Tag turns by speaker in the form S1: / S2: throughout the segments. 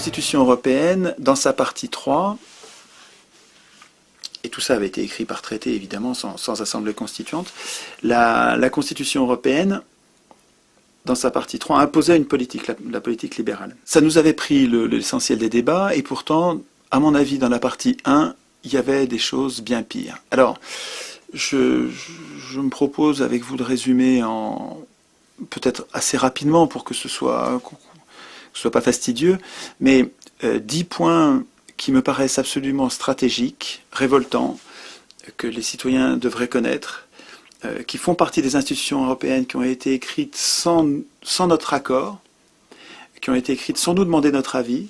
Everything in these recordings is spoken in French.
S1: Constitution européenne, dans sa partie 3, et tout ça avait été écrit par traité, évidemment, sans assemblée constituante, la Constitution européenne, dans sa partie 3, imposait une politique, la politique libérale. Ça nous avait pris l'essentiel des débats, et pourtant, à mon avis, dans la partie 1, il y avait des choses bien pires. Alors, je me propose avec vous de résumer peut-être assez rapidement pour que ce soit pas fastidieux, mais 10 points qui me paraissent absolument stratégiques, révoltants, que les citoyens devraient connaître, qui font partie des institutions européennes, qui ont été écrites sans notre accord, qui ont été écrites sans nous demander notre avis,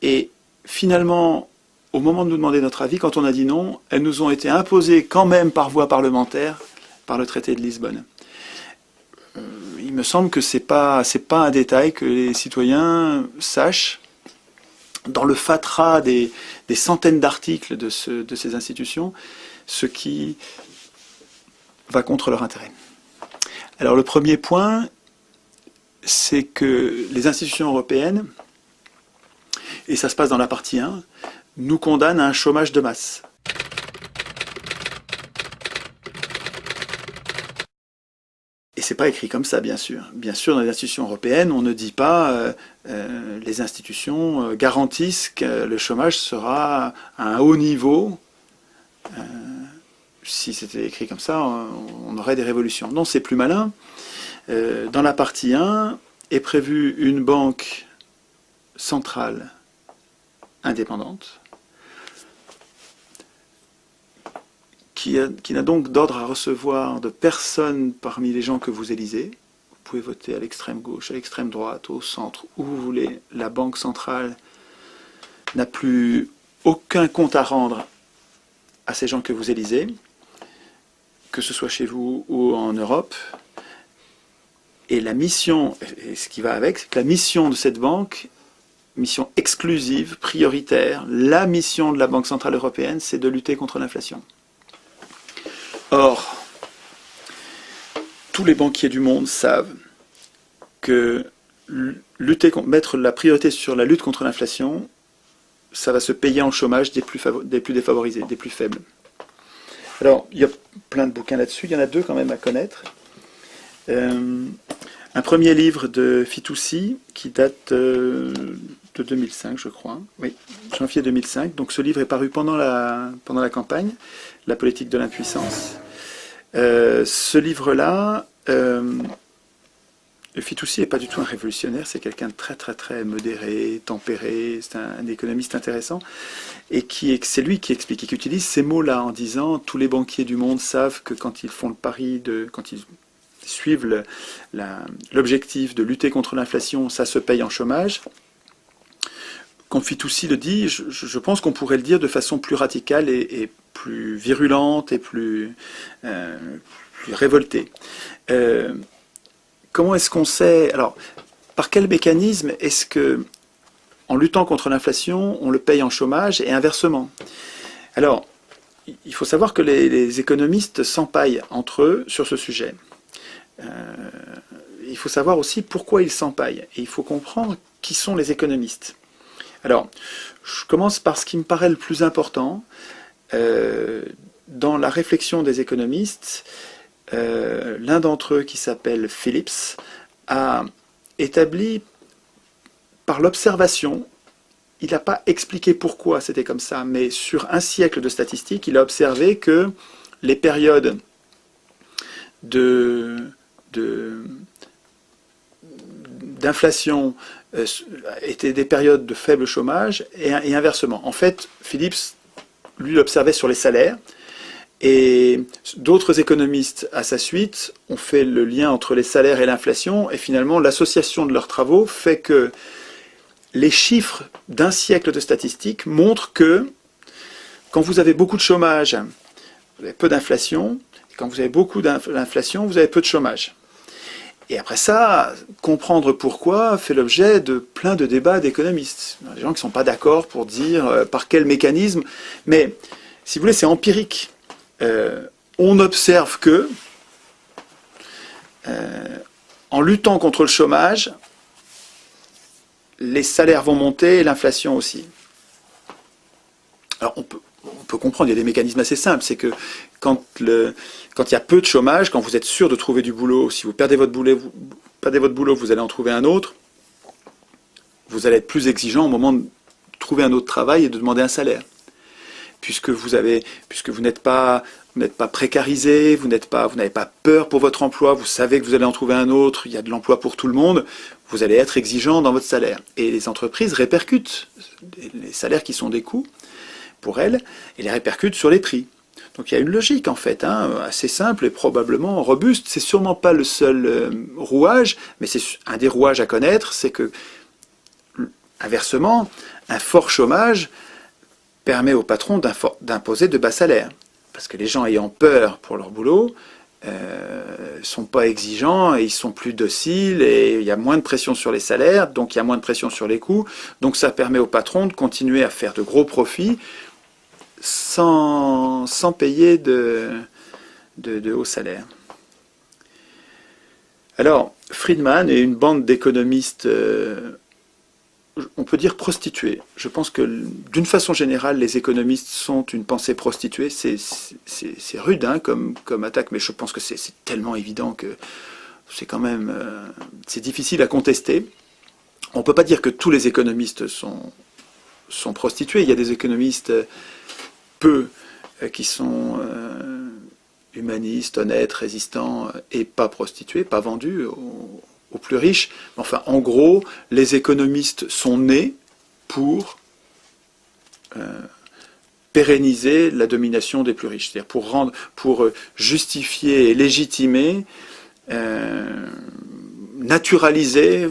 S1: et finalement, au moment de nous demander notre avis, quand on a dit non, elles nous ont été imposées quand même par voie parlementaire, par le traité de Lisbonne. Il me semble que c'est pas un détail que les citoyens sachent, dans le fatras des centaines d'articles de ces institutions, ce qui va contre leur intérêt. Alors le premier point, c'est que les institutions européennes, et ça se passe dans la partie 1, nous condamnent à un chômage de masse. Et c'est pas écrit comme ça, bien sûr. Bien sûr, dans les institutions européennes, on ne dit pas les institutions garantissent que le chômage sera à un haut niveau. Si c'était écrit comme ça, on aurait des révolutions. Non, c'est plus malin. Dans la partie 1 est prévue une banque centrale indépendante qui n'a donc d'ordre à recevoir de personne parmi les gens que vous élisez. Vous pouvez voter à l'extrême gauche, à l'extrême droite, au centre, où vous voulez. La banque centrale n'a plus aucun compte à rendre à ces gens que vous élisez, que ce soit chez vous ou en Europe. Et la mission, et ce qui va avec, c'est que la mission de cette banque, mission exclusive, prioritaire, la mission de la Banque Centrale Européenne, c'est de lutter contre l'inflation. Or, tous les banquiers du monde savent que mettre la priorité sur la lutte contre l'inflation, ça va se payer en chômage des plus défavorisés, des plus faibles. Alors, il y a plein de bouquins là-dessus, il y en a 2 quand même à connaître. Un premier livre de Fitoussi qui date de 2005, je crois. Oui, janvier 2005. Donc ce livre est paru pendant la campagne, La politique de l'impuissance. Ce livre-là, Fitoussi n'est pas du tout un révolutionnaire, c'est quelqu'un de très très très modéré, tempéré, c'est un économiste intéressant, et c'est lui qui explique, et qui utilise ces mots-là en disant tous les banquiers du monde savent que quand ils font le pari quand ils suivent l'objectif de lutter contre l'inflation, ça se paye en chômage. Quand Fitoussi le dit, je pense qu'on pourrait le dire de façon plus radicale et plus virulente et plus révoltée. Comment est-ce qu'on sait... Alors, par quel mécanisme est-ce que, en luttant contre l'inflation, on le paye en chômage et inversement? Alors, il faut savoir que les économistes s'empaillent entre eux sur ce sujet. Il faut savoir aussi pourquoi ils s'empaillent. Et il faut comprendre qui sont les économistes. Alors, je commence par ce qui me paraît le plus important. Dans la réflexion des économistes, l'un d'entre eux, qui s'appelle Phillips, a établi par l'observation, il n'a pas expliqué pourquoi c'était comme ça, mais sur un siècle de statistiques, il a observé que les périodes d'inflation étaient des périodes de faible chômage et inversement. En fait, Phillips, lui, l'observait sur les salaires, et d'autres économistes à sa suite ont fait le lien entre les salaires et l'inflation, et finalement l'association de leurs travaux fait que les chiffres d'un siècle de statistiques montrent que quand vous avez beaucoup de chômage, vous avez peu d'inflation, et quand vous avez beaucoup d'inflation, vous avez peu de chômage. Et après ça, comprendre pourquoi fait l'objet de plein de débats d'économistes. Il y a des gens qui ne sont pas d'accord pour dire par quel mécanisme, mais si vous voulez, c'est empirique. On observe que, en luttant contre le chômage, les salaires vont monter et l'inflation aussi. Alors on peut comprendre, il y a des mécanismes assez simples, c'est que quand il y a peu de chômage, quand vous êtes sûr de trouver du boulot, si vous perdez votre boulot, vous allez en trouver un autre, vous allez être plus exigeant au moment de trouver un autre travail et de demander un salaire. Puisque vous n'êtes pas précarisé, vous n'avez pas peur pour votre emploi, vous savez que vous allez en trouver un autre, il y a de l'emploi pour tout le monde, vous allez être exigeant dans votre salaire. Et les entreprises répercutent les salaires qui sont des coûts pour elles, et les répercutent sur les prix. Donc il y a une logique en fait, assez simple et probablement robuste. C'est sûrement pas le seul rouage, mais c'est un des rouages à connaître, c'est que, inversement, un fort chômage permet aux patrons d'imposer de bas salaires. Parce que les gens ayant peur pour leur boulot sont pas exigeants et ils sont plus dociles et il y a moins de pression sur les salaires, donc il y a moins de pression sur les coûts. Donc ça permet aux patrons de continuer à faire de gros profits sans payer de hauts salaires. Alors, Friedman et une bande d'économistes, on peut dire prostituées. Je pense que d'une façon générale, les économistes sont une pensée prostituée. C'est rude comme attaque, mais je pense que c'est tellement évident que c'est quand même c'est difficile à contester. On ne peut pas dire que tous les économistes sont prostitués. Il y a des économistes qui sont humanistes, honnêtes, résistants et pas prostitués, pas vendus aux plus riches. Enfin, en gros, les économistes sont nés pour pérenniser la domination des plus riches, c'est-à-dire pour justifier et légitimer, naturaliser,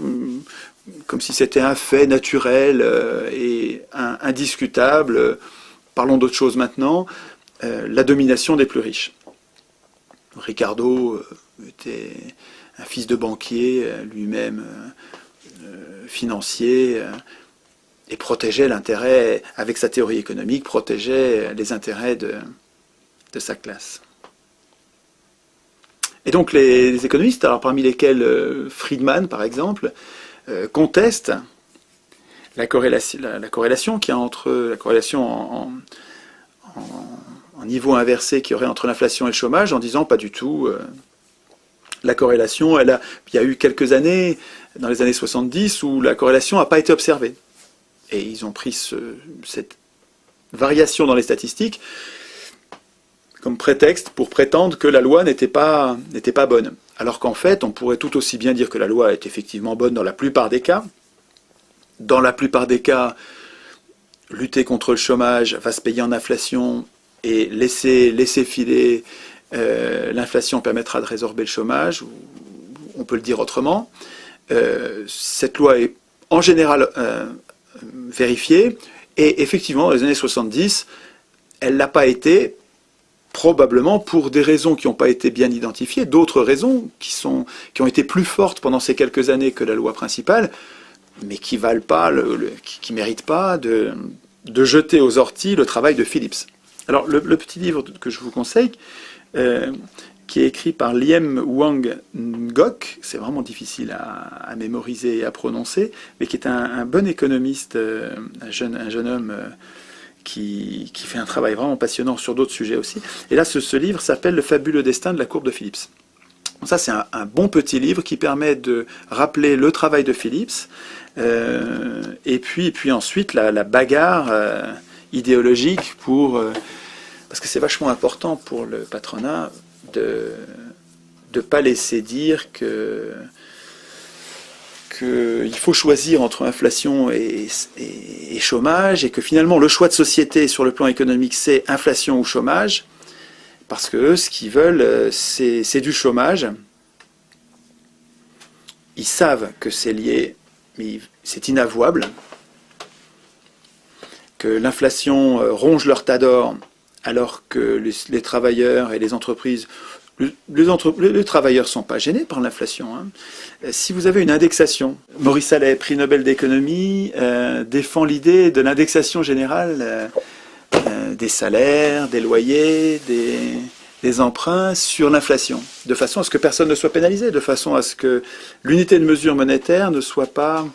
S1: comme si c'était un fait naturel et indiscutable. Parlons d'autre chose maintenant, la domination des plus riches. Ricardo était un fils de banquier, lui-même financier, et protégeait l'intérêt, avec sa théorie économique, protégeait les intérêts de sa classe. Et donc les économistes, alors parmi lesquels Friedman par exemple, contestent la corrélation qu'il y a entre la corrélation en niveau inversé qu'il y aurait entre l'inflation et le chômage, en disant pas du tout. La corrélation, il y a eu quelques années, dans les années 70, où la corrélation n'a pas été observée. Et ils ont pris cette variation dans les statistiques comme prétexte pour prétendre que la loi n'était pas bonne. Alors qu'en fait, on pourrait tout aussi bien dire que la loi est effectivement bonne dans la plupart des cas. Dans la plupart des cas, lutter contre le chômage va se payer en inflation et laisser filer l'inflation permettra de résorber le chômage, ou on peut le dire autrement. Cette loi est en général vérifiée, et effectivement, dans les années 70, elle ne l'a pas été, probablement pour des raisons qui n'ont pas été bien identifiées, d'autres raisons qui ont été plus fortes pendant ces quelques années que la loi principale, mais qui valent pas, qui méritent pas de jeter aux orties le travail de Phillips. Alors le petit livre que je vous conseille, qui est écrit par Liem Wang Ngoc, c'est vraiment difficile à mémoriser et à prononcer, mais qui est un bon économiste, un jeune homme qui fait un travail vraiment passionnant sur d'autres sujets aussi. Et là, ce livre s'appelle Le fabuleux destin de la courbe de Phillips. Donc ça, c'est un bon petit livre qui permet de rappeler le travail de Phillips, et puis ensuite la bagarre idéologique parce que c'est vachement important pour le patronat de ne pas laisser dire qu'il faut choisir entre inflation et chômage, et que finalement le choix de société sur le plan économique c'est inflation ou chômage, parce que eux, ce qu'ils veulent c'est du chômage. Ils savent que c'est lié, mais c'est inavouable, que l'inflation ronge leur tas d'or, alors que les travailleurs et les entreprises, les travailleurs ne sont pas gênés par l'inflation. Si vous avez une indexation, Maurice Allais, prix Nobel d'économie, défend l'idée de l'indexation générale des salaires, des loyers, des emprunts sur l'inflation, de façon à ce que personne ne soit pénalisé, de façon à ce que l'unité de mesure monétaire ne soit pas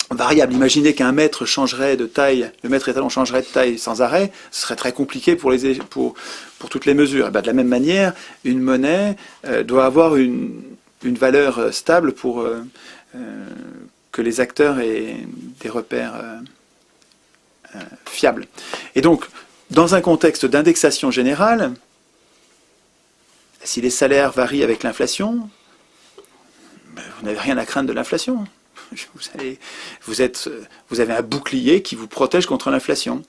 S1: variable. Imaginez qu'un mètre changerait de taille, le mètre étalon changerait de taille sans arrêt, ce serait très compliqué pour toutes les mesures. Et ben, de la même manière, une monnaie doit avoir une valeur stable pour que les acteurs aient des repères fiables. Et donc, dans un contexte d'indexation générale, si les salaires varient avec l'inflation, ben, vous n'avez rien à craindre de l'inflation. Vous avez un bouclier qui vous protège contre l'inflation.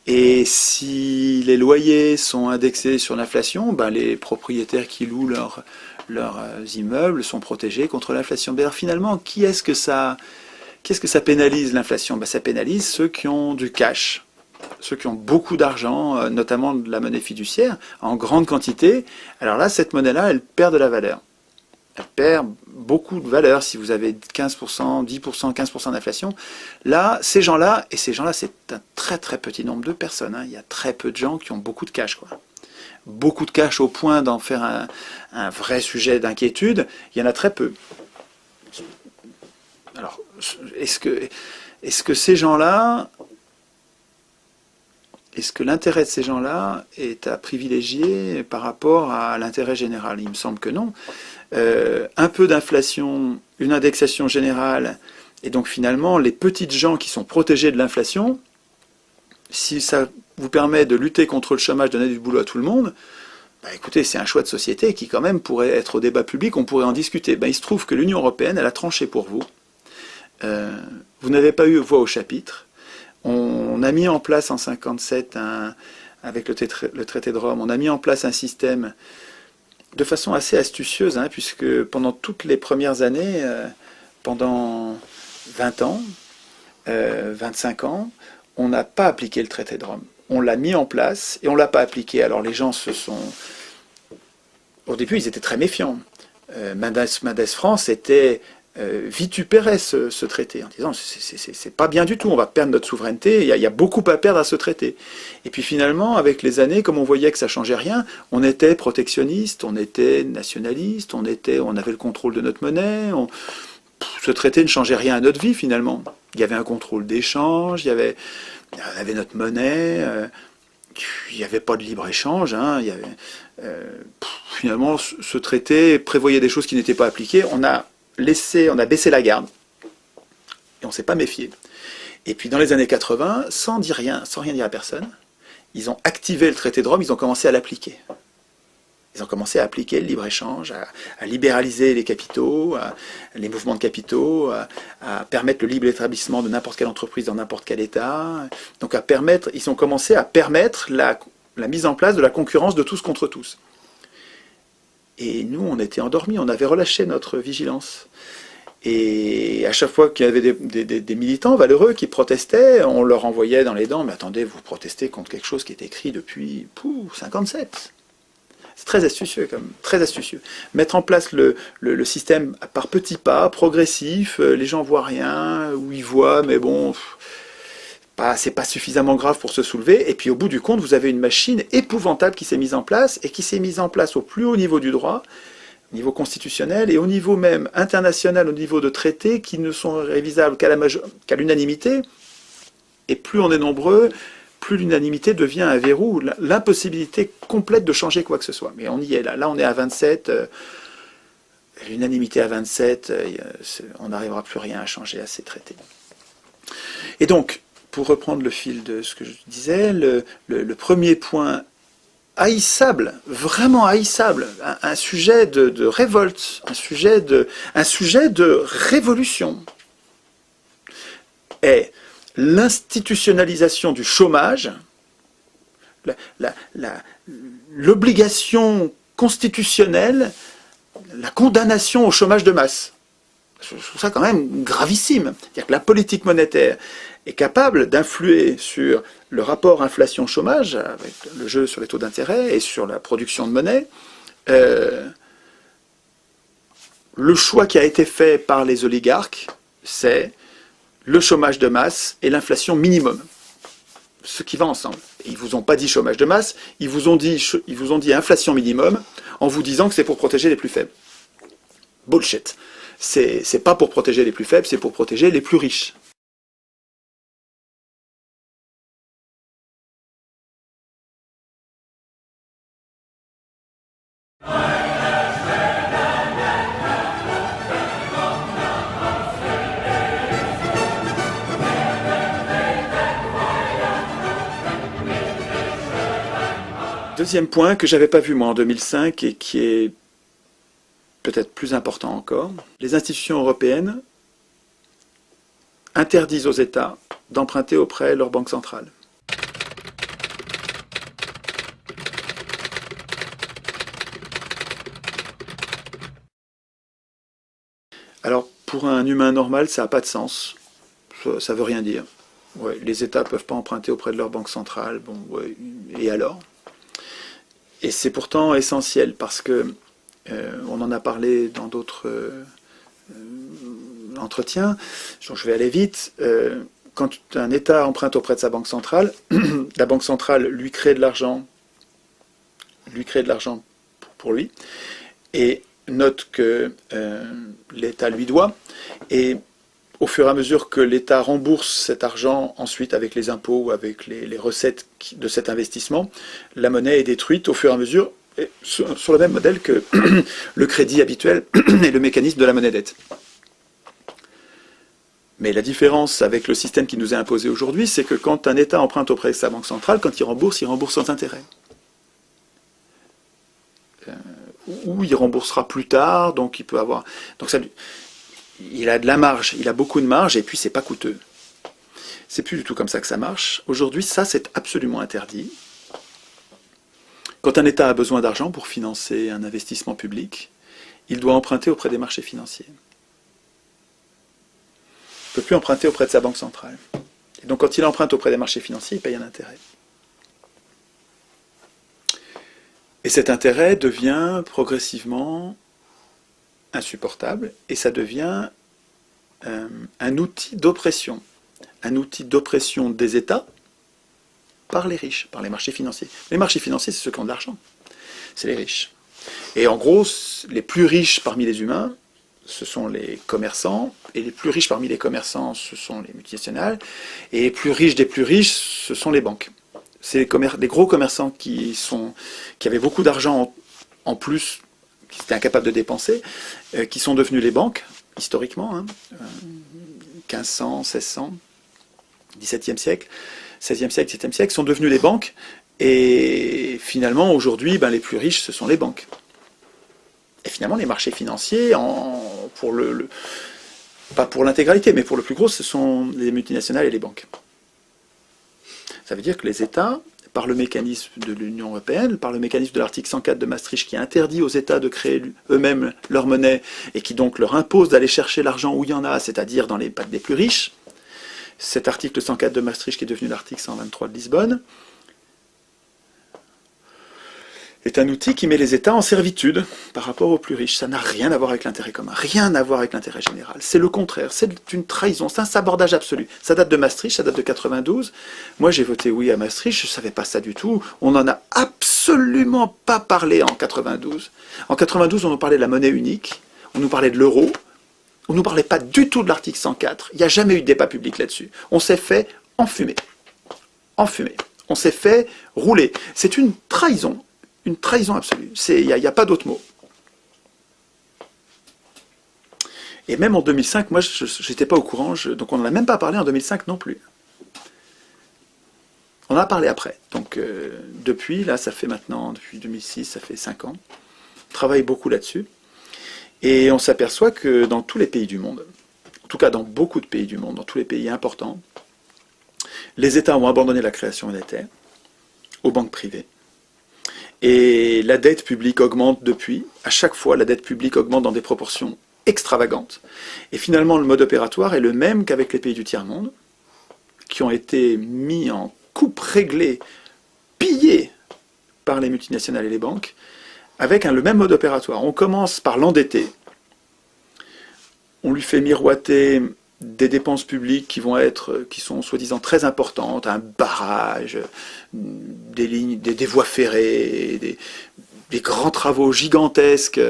S1: Et si les loyers sont indexés sur l'inflation, ben les propriétaires qui louent leurs immeubles sont protégés contre l'inflation. Mais alors finalement, qu'est-ce que ça pénalise l'inflation? Ben ça pénalise ceux qui ont du cash, ceux qui ont beaucoup d'argent, notamment de la monnaie fiduciaire, en grande quantité. Alors là, cette monnaie-là, elle perd de la valeur. Elle perd beaucoup de valeur si vous avez 15%, 10%, 15% d'inflation. Là, ces gens-là, c'est un très très petit nombre de personnes. Hein. Il y a très peu de gens qui ont beaucoup de cash, quoi. Beaucoup de cash au point d'en faire un vrai sujet d'inquiétude, il y en a très peu. Alors, est-ce que ces gens-là, est-ce que l'intérêt de ces gens-là est à privilégier par rapport à l'intérêt général? Il me semble que non. Un peu d'inflation, une indexation générale, et donc finalement les petites gens qui sont protégés de l'inflation, si ça vous permet de lutter contre le chômage, donner du boulot à tout le monde, bah écoutez, c'est un choix de société qui quand même pourrait être au débat public, on pourrait en discuter. Bah, il se trouve que l'Union européenne, elle a tranché pour vous. Vous n'avez pas eu voix au chapitre. On a mis en place en 1957, avec le traité de Rome, on a mis en place un système de façon assez astucieuse, hein, puisque pendant toutes les premières années, pendant 20 ans, 25 ans, on n'a pas appliqué le traité de Rome. On l'a mis en place et on ne l'a pas appliqué. Alors les gens au début, ils étaient très méfiants. Mendes France vitupérait ce traité en disant c'est pas bien du tout, on va perdre notre souveraineté, il y a beaucoup à perdre à ce traité. Et puis finalement, avec les années, comme on voyait que ça changeait rien, on était protectionniste, on était nationaliste, on avait le contrôle de notre monnaie, ce traité ne changeait rien à notre vie finalement. Il y avait un contrôle d'échange, il y avait notre monnaie, il n'y avait pas de libre-échange, hein, finalement ce traité prévoyait des choses qui n'étaient pas appliquées, on a baissé la garde, et on ne s'est pas méfié. Et puis dans les années 80, sans rien dire à personne, ils ont activé le traité de Rome, ils ont commencé à l'appliquer. Ils ont commencé à appliquer le libre-échange, à libéraliser les capitaux, les mouvements de capitaux, à permettre le libre établissement de n'importe quelle entreprise dans n'importe quel État. Donc ils ont commencé à permettre la mise en place de la concurrence de tous contre tous. Et nous, on était endormis, on avait relâché notre vigilance. Et à chaque fois qu'il y avait des militants valeureux qui protestaient, on leur envoyait dans les dents, mais attendez, vous protestez contre quelque chose qui est écrit depuis 57. C'est très astucieux, quand même, très astucieux. Mettre en place le système par petits pas, progressif, les gens voient rien, ou ils voient, mais bon, c'est pas suffisamment grave pour se soulever. Et puis au bout du compte, vous avez une machine épouvantable qui s'est mise en place, et qui s'est mise en place au plus haut niveau du droit, au niveau constitutionnel, et au niveau même international, au niveau de traités qui ne sont révisables qu'à l'unanimité. Et plus on est nombreux, plus l'unanimité devient un verrou, l'impossibilité complète de changer quoi que ce soit. Mais on y est là. Là, on est à 27. L'unanimité à 27, on n'arrivera plus rien à changer à ces traités. Et donc, pour reprendre le fil de ce que je disais, le premier point haïssable, vraiment haïssable, un sujet de révolte, un sujet de révolution, est l'institutionnalisation du chômage, l'obligation constitutionnelle, la condamnation au chômage de masse. Je trouve ça quand même gravissime. C'est-à-dire que la politique monétaire est capable d'influer sur le rapport inflation-chômage, avec le jeu sur les taux d'intérêt et sur la production de monnaie. Le choix qui a été fait par les oligarques, c'est le chômage de masse et l'inflation minimum. Ce qui va ensemble. Et ils ne vous ont pas dit chômage de masse, ils vous ont dit inflation minimum, en vous disant que c'est pour protéger les plus faibles. Bullshit. C'est pas pour protéger les plus faibles, c'est pour protéger les plus riches. Deuxième point que j'avais pas vu moi en 2005 et qui est peut-être plus important encore, les institutions européennes interdisent aux États d'emprunter auprès de leur banque centrale. Alors, pour un humain normal, ça n'a pas de sens. Ça veut rien dire. Ouais, les États ne peuvent pas emprunter auprès de leur banque centrale. Bon, ouais, et alors? Et c'est pourtant essentiel parce que on en a parlé dans d'autres entretiens. Donc je vais aller vite. Quand un État emprunte auprès de sa banque centrale, la banque centrale lui crée de l'argent, pour lui, et note que l'État lui doit. Et au fur et à mesure que l'État rembourse cet argent ensuite avec les impôts ou avec les recettes de cet investissement, la monnaie est détruite au fur et à mesure, sur le même modèle que le crédit habituel et le mécanisme de la monnaie dette. Mais la différence avec le système qui nous est imposé aujourd'hui, c'est que quand un État emprunte auprès de sa banque centrale, quand il rembourse sans intérêt. Ou il remboursera plus tard, donc il peut avoir... Donc ça, il a de la marge, il a beaucoup de marge, et puis c'est pas coûteux. C'est plus du tout comme ça que ça marche. Aujourd'hui, ça, c'est absolument interdit. Quand un État a besoin d'argent pour financer un investissement public, il doit emprunter auprès des marchés financiers. Il ne peut plus emprunter auprès de sa banque centrale. Et donc quand il emprunte auprès des marchés financiers, il paye un intérêt. Et cet intérêt devient progressivement insupportable, et ça devient un outil d'oppression. Un outil d'oppression des États par les riches, par les marchés financiers. Les marchés financiers, c'est ceux qui ont de l'argent. C'est les riches. Et en gros, les plus riches parmi les humains, ce sont les commerçants, et les plus riches parmi les commerçants, ce sont les multinationales, et les plus riches des plus riches, ce sont les banques. C'est des gros commerçants qui avaient beaucoup d'argent en plus, qui étaient incapables de dépenser, qui sont devenus les banques, historiquement, 1500, 1600, 17e siècle, 16e siècle, 17e siècle, sont devenus les banques, et finalement, aujourd'hui, les plus riches, ce sont les banques. Et finalement, les marchés financiers, pas pour l'intégralité, mais pour le plus gros, ce sont les multinationales et les banques. Ça veut dire que les États, par le mécanisme de l'Union européenne, par le mécanisme de l'article 104 de Maastricht qui interdit aux États de créer eux-mêmes leur monnaie et qui donc leur impose d'aller chercher l'argent où il y en a, c'est-à-dire dans les pattes des plus riches, cet article 104 de Maastricht qui est devenu l'article 123 de Lisbonne, est un outil qui met les États en servitude par rapport aux plus riches. Ça n'a rien à voir avec l'intérêt commun, rien à voir avec l'intérêt général. C'est le contraire, c'est une trahison, c'est un sabordage absolu. Ça date de Maastricht, ça date de 92. Moi j'ai voté oui à Maastricht, je ne savais pas ça du tout. On n'en a absolument pas parlé en 92. En 92, on nous parlait de la monnaie unique, on nous parlait de l'euro, on ne nous parlait pas du tout de l'article 104. Il n'y a jamais eu de débat public là-dessus. On s'est fait enfumer. Enfumer. On s'est fait rouler. C'est une trahison. Une trahison absolue. Il n'y a pas d'autre mot. Et même en 2005, moi, je n'étais pas au courant, donc on n'en a même pas parlé en 2005 non plus. On en a parlé après. Donc, depuis 2006, ça fait 5 ans. On travaille beaucoup là-dessus. Et on s'aperçoit que dans tous les pays du monde, en tout cas dans beaucoup de pays du monde, dans tous les pays importants, les États ont abandonné la création monétaire aux banques privées. Et la dette publique augmente depuis. À chaque fois, la dette publique augmente dans des proportions extravagantes. Et finalement, le mode opératoire est le même qu'avec les pays du tiers-monde, qui ont été mis en coupe réglée, pillés par les multinationales et les banques, avec le même mode opératoire. On commence par l'endetter. On lui fait miroiter des dépenses publiques qui sont soi-disant très importantes, un barrage, des lignes, des voies ferrées, des grands travaux gigantesques.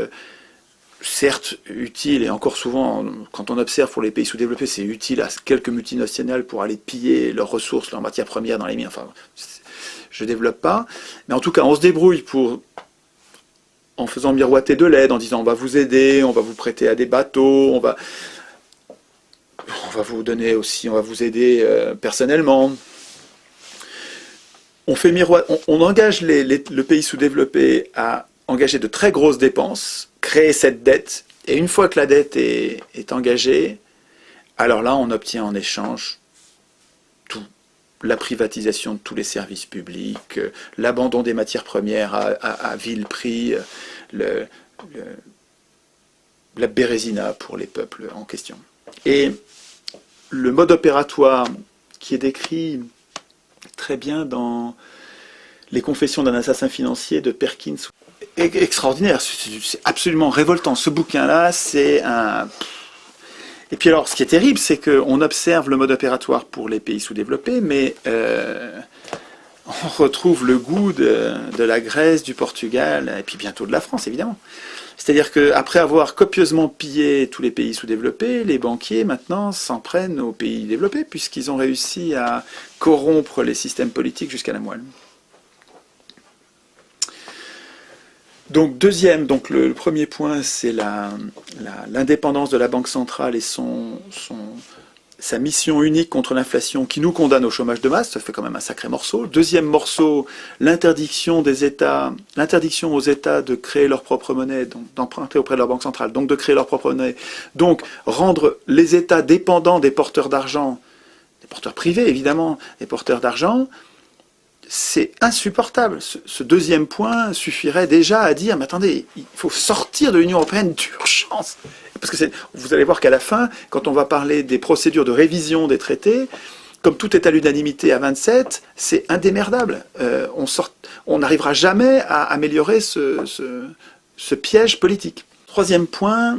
S1: certes utile, et encore souvent, quand on observe pour les pays sous-développés, c'est utile à quelques multinationales pour aller piller leurs ressources, leurs matières premières dans les mines. Enfin, je développe pas. Mais en tout cas, on se débrouille en faisant miroiter de l'aide, en disant on va vous aider, on va vous prêter à des bateaux, on va vous donner aussi, on va vous aider personnellement. On engage le pays sous-développé à engager de très grosses dépenses, créer cette dette, et une fois que la dette est engagée, alors là, on obtient en échange tout. La privatisation de tous les services publics, l'abandon des matières premières à vil prix, la bérésina pour les peuples en question. Et le mode opératoire qui est décrit très bien dans Les Confessions d'un assassin financier de Perkins est extraordinaire, c'est absolument révoltant. Ce bouquin-là, c'est un... Et puis alors, ce qui est terrible, c'est qu'on observe le mode opératoire pour les pays sous-développés, mais on retrouve le goût de la Grèce, du Portugal, et puis bientôt de la France, évidemment. C'est-à-dire qu'après avoir copieusement pillé tous les pays sous-développés, les banquiers, maintenant, s'en prennent aux pays développés, puisqu'ils ont réussi à corrompre les systèmes politiques jusqu'à la moelle. Donc le premier point, c'est l'indépendance de la Banque centrale et sa mission unique contre l'inflation qui nous condamne au chômage de masse. Ça fait quand même un sacré morceau. Deuxième morceau, l'interdiction aux États de créer leur propre monnaie, donc d'emprunter auprès de leur Banque centrale, donc de créer leur propre monnaie, donc rendre les États dépendants des porteurs d'argent, des porteurs privés évidemment, des porteurs d'argent. C'est insupportable. Ce deuxième point suffirait déjà à dire, mais attendez, il faut sortir de l'Union européenne d'urgence. Parce que vous allez voir qu'à la fin, quand on va parler des procédures de révision des traités, comme tout est à l'unanimité à 27, c'est indémerdable. On n'arrivera jamais à améliorer ce piège politique. Troisième point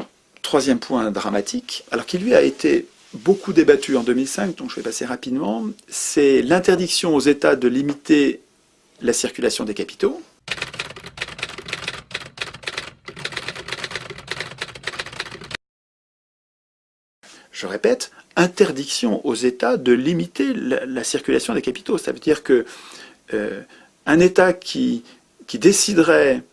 S1: dramatique, alors qui lui a été beaucoup débattu en 2005, donc je vais passer rapidement, c'est l'interdiction aux États de limiter la circulation des capitaux. Je répète, interdiction aux États de limiter la circulation des capitaux. Ça veut dire que un État qui déciderait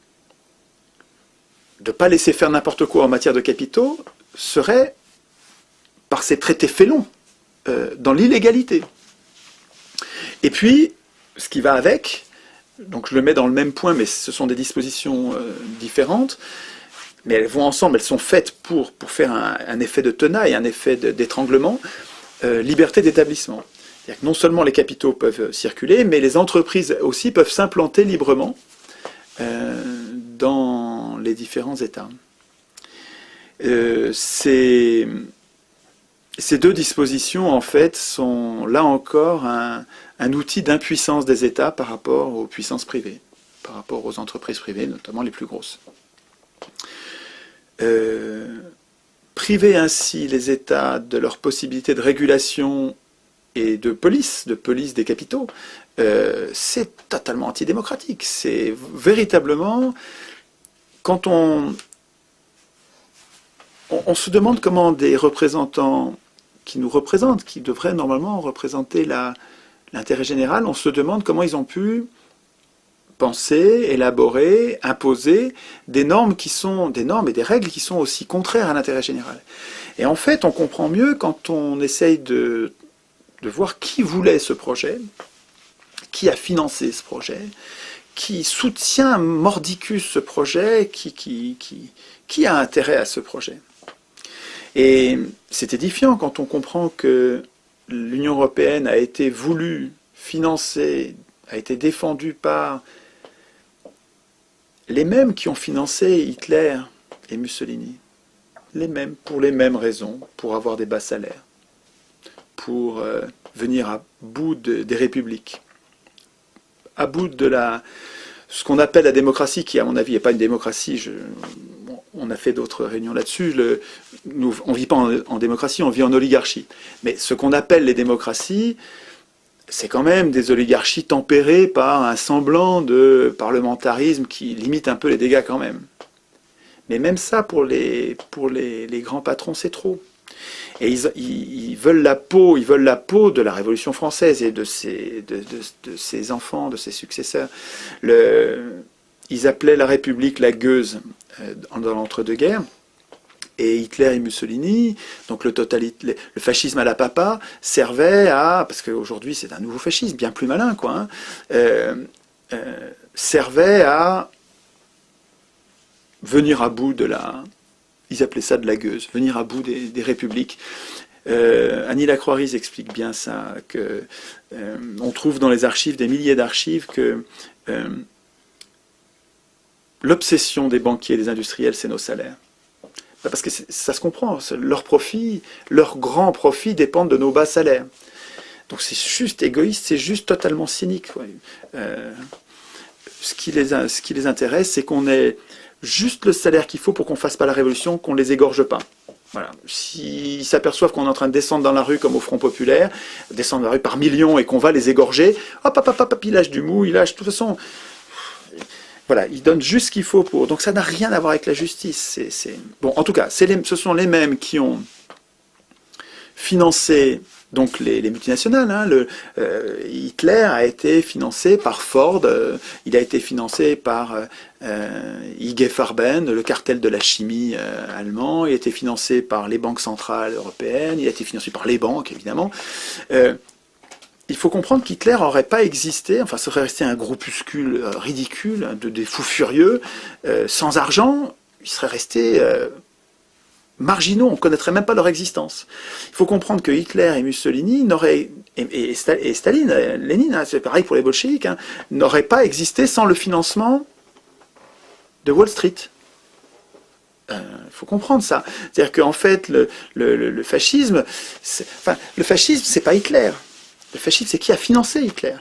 S1: de ne pas laisser faire n'importe quoi en matière de capitaux serait, par ces traités félons, dans l'illégalité. Et puis, ce qui va avec, donc je le mets dans le même point, mais ce sont des dispositions différentes, mais elles vont ensemble, elles sont faites pour faire un effet de tenaille, un effet d'étranglement, liberté d'établissement. C'est-à-dire que non seulement les capitaux peuvent circuler, mais les entreprises aussi peuvent s'implanter librement dans les différents États. Ces deux dispositions, en fait, sont là encore un outil d'impuissance des États par rapport aux puissances privées, par rapport aux entreprises privées, notamment les plus grosses. Priver ainsi les États de leur possibilité de régulation et de police des capitaux, c'est totalement antidémocratique. C'est véritablement, quand on se demande comment des représentants qui nous représentent, qui devraient normalement représenter l'intérêt général, on se demande comment ils ont pu penser, élaborer, imposer des normes et des règles qui sont aussi contraires à l'intérêt général. Et en fait, on comprend mieux quand on essaye de voir qui voulait ce projet, qui a financé ce projet, qui soutient mordicus ce projet, qui a intérêt à ce projet. Et c'est édifiant quand on comprend que l'Union européenne a été voulue, financée, a été défendue par les mêmes qui ont financé Hitler et Mussolini. Les mêmes, pour les mêmes raisons, pour avoir des bas salaires, pour venir à bout des républiques, à bout de ce qu'on appelle la démocratie, qui à mon avis n'est pas une démocratie. On a fait d'autres réunions là-dessus. On ne vit pas en démocratie, on vit en oligarchie. Mais ce qu'on appelle les démocraties, c'est quand même des oligarchies tempérées par un semblant de parlementarisme qui limite un peu les dégâts quand même. Mais même ça, pour les grands patrons, c'est trop. Et ils veulent la peau, de la Révolution française et de ses enfants, de ses successeurs. Ils appelaient la République la gueuse dans l'entre-deux-guerres. Et Hitler et Mussolini, donc le fascisme à la papa, servait à, parce qu'aujourd'hui c'est un nouveau fascisme, bien plus malin, quoi, hein, servait à venir à bout ils appelaient ça de la gueuse, venir à bout des républiques. Annie Lacroix-Riz explique bien ça, que on trouve dans les archives, des milliers d'archives, que l'obsession des banquiers et des industriels, c'est nos salaires. Parce que ça se comprend, leurs profits, leurs grands profits dépendent de nos bas salaires. Donc c'est juste égoïste, c'est juste totalement cynique. Ouais. Ce qui les intéresse, c'est qu'on ait juste le salaire qu'il faut pour qu'on ne fasse pas la révolution, qu'on ne les égorge pas. Voilà. S'ils s'aperçoivent qu'on est en train de descendre dans la rue comme au Front Populaire, descendre dans la rue par millions et qu'on va les égorger, hop, il lâche du mou, il lâche, de toute façon... Voilà, ils donnent juste ce qu'il faut pour... Donc ça n'a rien à voir avec la justice. Bon, en tout cas, ce sont les mêmes qui ont financé donc les multinationales. Hein. Hitler a été financé par Ford, il a été financé par IG Farben, le cartel de la chimie allemand, il a été financé par les banques centrales européennes, il a été financé par les banques, évidemment. Il faut comprendre qu'Hitler n'aurait pas existé, enfin, ça serait resté un groupuscule ridicule, des fous furieux, sans argent, ils seraient restés marginaux, on ne connaîtrait même pas leur existence. Il faut comprendre que Hitler et Mussolini et Staline, Lénine, hein, c'est pareil pour les bolcheviks, hein, n'auraient pas existé sans le financement de Wall Street. Il faut comprendre ça. C'est-à-dire qu'en fait, le fascisme, le fascisme, c'est pas Hitler. Le fascisme, c'est qui a financé Hitler.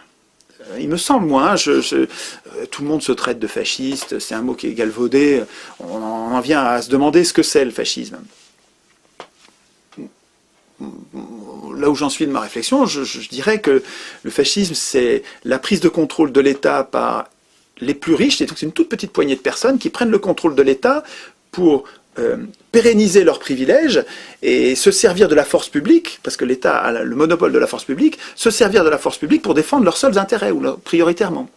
S1: Il me semble, moi, tout le monde se traite de fasciste, c'est un mot qui est galvaudé, on en vient à se demander ce que c'est le fascisme. Là où j'en suis de ma réflexion, je dirais que le fascisme, c'est la prise de contrôle de l'État par les plus riches, et donc c'est une toute petite poignée de personnes qui prennent le contrôle de l'État pour pérenniser leurs privilèges et se servir de la force publique, parce que l'État a le monopole de la force publique, se servir de la force publique pour défendre leurs seuls intérêts, ou prioritairement.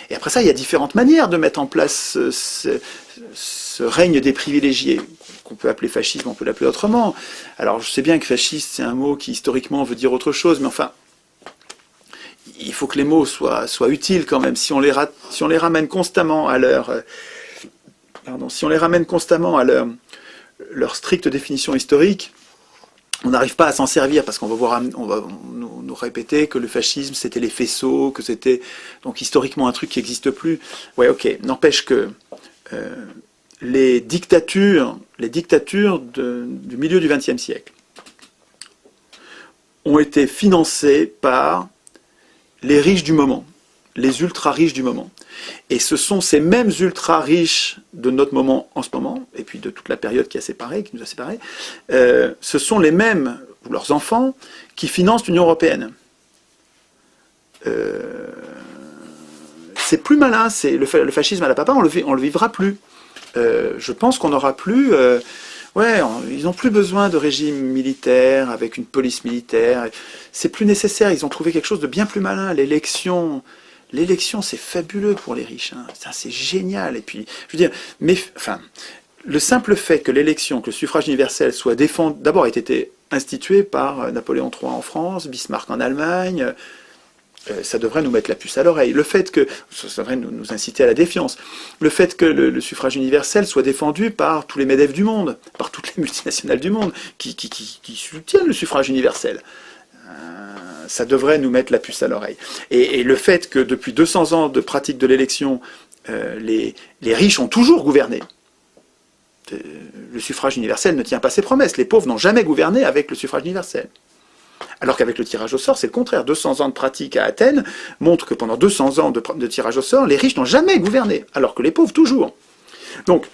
S1: Et après ça, il y a différentes manières de mettre en place ce règne des privilégiés, qu'on peut appeler fascisme, on peut l'appeler autrement. Alors je sais bien que fasciste, c'est un mot qui historiquement veut dire autre chose, mais enfin, il faut que les mots soient utiles quand même. Si on les ramène constamment à leur stricte définition historique, on n'arrive pas à s'en servir parce qu'on va nous répéter que le fascisme c'était les faisceaux, que c'était donc historiquement un truc qui n'existe plus. Ouais, ok. N'empêche que les dictatures du milieu du XXe siècle ont été financées par les riches du moment, les ultra-riches du moment. Et ce sont ces mêmes ultra-riches de notre moment en ce moment, et puis de toute la période qui nous a séparés, ce sont les mêmes, ou leurs enfants, qui financent l'Union européenne. C'est plus malin, le fascisme à la papa, on le vivra plus. Je pense qu'on n'aura plus... ils n'ont plus besoin de régime militaire, avec une police militaire. C'est plus nécessaire, ils ont trouvé quelque chose de bien plus malin. L'élection, c'est fabuleux pour les riches. Hein. C'est génial. Et puis, je veux dire, le simple fait que l'élection, que le suffrage universel soit d'abord a été institué par Napoléon III en France, Bismarck en Allemagne, ça devrait nous mettre la puce à l'oreille. Le fait que, ça devrait nous inciter à la défiance. Le fait que le suffrage universel soit défendu par tous les MEDEF du monde, par toutes les multinationales du monde, qui soutiennent le suffrage universel. Ça devrait nous mettre la puce à l'oreille. Et le fait que depuis 200 ans de pratique de l'élection, les riches ont toujours gouverné. Le suffrage universel ne tient pas ses promesses. Les pauvres n'ont jamais gouverné avec le suffrage universel. Alors qu'avec le tirage au sort, c'est le contraire. 200 ans de pratique à Athènes montrent que pendant 200 ans de tirage au sort, les riches n'ont jamais gouverné, alors que les pauvres, toujours. Donc,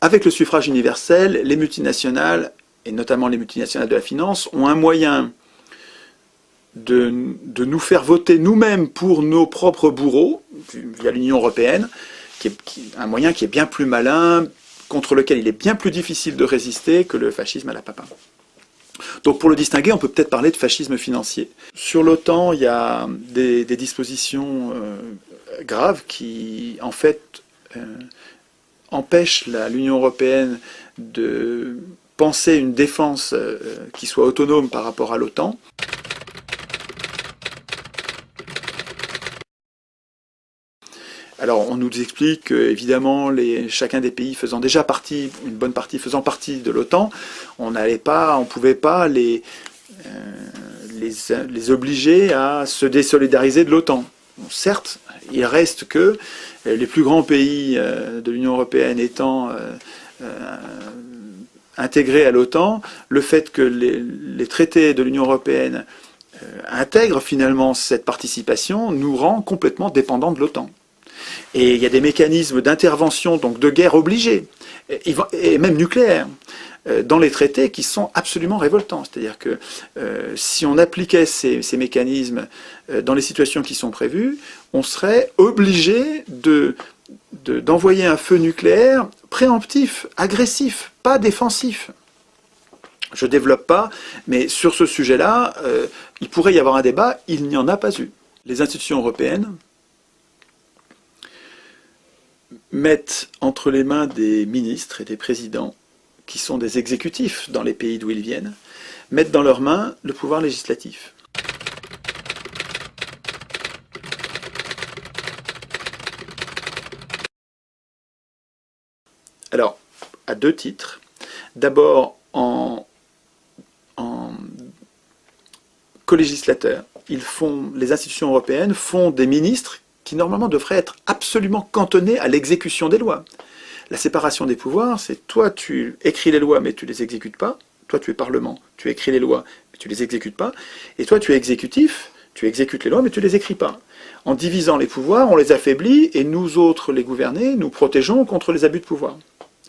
S1: avec le suffrage universel, les multinationales, et notamment les multinationales de la finance, ont un moyen de nous faire voter nous-mêmes pour nos propres bourreaux, via l'Union européenne, un moyen qui est bien plus malin, contre lequel il est bien plus difficile de résister que le fascisme à la Papin. Donc pour le distinguer, on peut peut-être parler de fascisme financier. Sur l'OTAN, il y a des dispositions graves qui, en fait, empêchent l'Union européenne de penser une défense qui soit autonome par rapport à l'OTAN. Alors on nous explique que, évidemment, chacun des pays faisant déjà partie, une bonne partie faisant partie de l'OTAN, on ne pouvait pas les obliger à se désolidariser de l'OTAN. Bon, certes, il reste que les plus grands pays de l'Union européenne étant intégrés à l'OTAN, le fait que les traités de l'Union européenne intègrent finalement cette participation nous rend complètement dépendants de l'OTAN. Et il y a des mécanismes d'intervention, donc de guerre obligée, et même nucléaire, dans les traités qui sont absolument révoltants. C'est-à-dire que si on appliquait ces mécanismes dans les situations qui sont prévues, on serait obligé d'envoyer un feu nucléaire préemptif, agressif, pas défensif. Je ne développe pas, mais sur ce sujet-là, il pourrait y avoir un débat, il n'y en a pas eu. Les institutions européennes mettent entre les mains des ministres et des présidents, qui sont des exécutifs dans les pays d'où ils viennent, mettent dans leurs mains le pouvoir législatif. Alors, à deux titres. D'abord, en co-législateurs, les institutions européennes font des ministres qui normalement devraient être absolument cantonnés à l'exécution des lois. La séparation des pouvoirs, c'est toi tu écris les lois mais tu les exécutes pas, toi tu es Parlement, tu écris les lois mais tu les exécutes pas, et toi tu es exécutif, tu exécutes les lois mais tu les écris pas. En divisant les pouvoirs, on les affaiblit et nous autres, les gouvernés, nous protégeons contre les abus de pouvoir.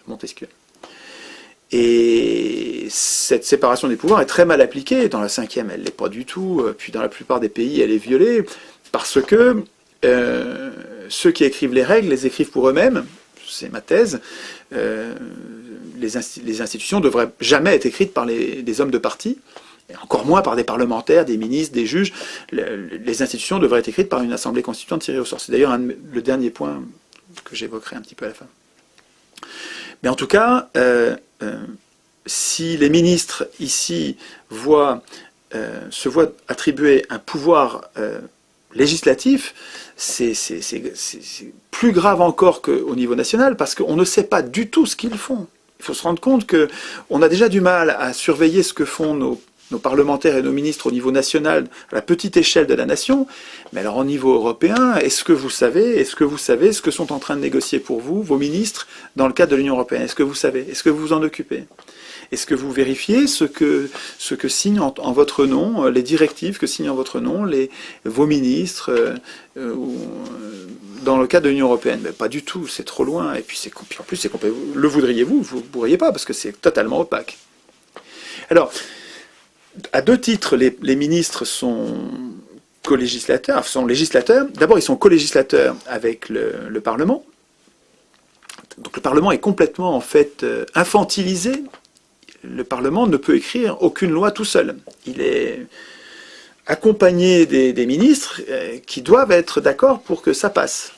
S1: Montesquieu. Et cette séparation des pouvoirs est très mal appliquée. Dans la 5e, elle ne l'est pas du tout. Puis dans la plupart des pays, elle est violée parce que ceux qui écrivent les règles les écrivent pour eux-mêmes. C'est ma thèse. Les institutions ne devraient jamais être écrites par des hommes de parti, et encore moins par des parlementaires, des ministres, des juges. Les institutions devraient être écrites par une assemblée constituante tirée au sort. C'est d'ailleurs le dernier point que j'évoquerai un petit peu à la fin. Mais en tout cas, si les ministres ici se voient attribuer un pouvoir législatif, c'est plus grave encore qu'au niveau national, parce qu'on ne sait pas du tout ce qu'ils font. Il faut se rendre compte qu'on a déjà du mal à surveiller ce que font nos parlementaires et nos ministres au niveau national, à la petite échelle de la nation, mais alors au niveau européen, est-ce que vous savez ce que sont en train de négocier pour vous, vos ministres, dans le cadre de l'Union européenne? Est-ce que vous savez? Est-ce que vous vous en occupez? Est-ce que vous vérifiez ce que signent en votre nom, les directives que signent en votre nom vos ministres dans le cadre de l'Union européenne? Ben, pas du tout, c'est trop loin, et puis en plus, le voudriez-vous? Vous ne pourriez pas, parce que c'est totalement opaque. Alors, à deux titres, les ministres sont co-législateurs, sont législateurs. D'abord, ils sont co-législateurs avec le Parlement. Donc le Parlement est complètement, en fait, infantilisé. Le Parlement ne peut écrire aucune loi tout seul. Il est accompagné des ministres qui doivent être d'accord pour que ça passe.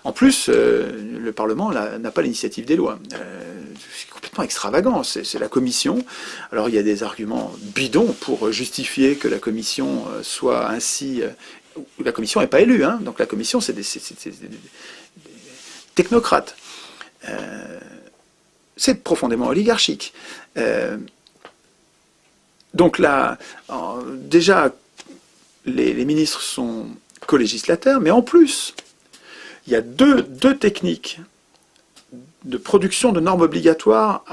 S1: En plus, le Parlement n'a pas l'initiative des lois. C'est complètement extravagant, c'est la Commission. Alors il y a des arguments bidons pour justifier que la Commission soit ainsi... La Commission n'est pas élue, hein, donc la Commission c'est des technocrates. C'est profondément oligarchique. Donc là, déjà, les ministres sont co-législateurs, mais en plus, il y a deux techniques de production de normes obligatoires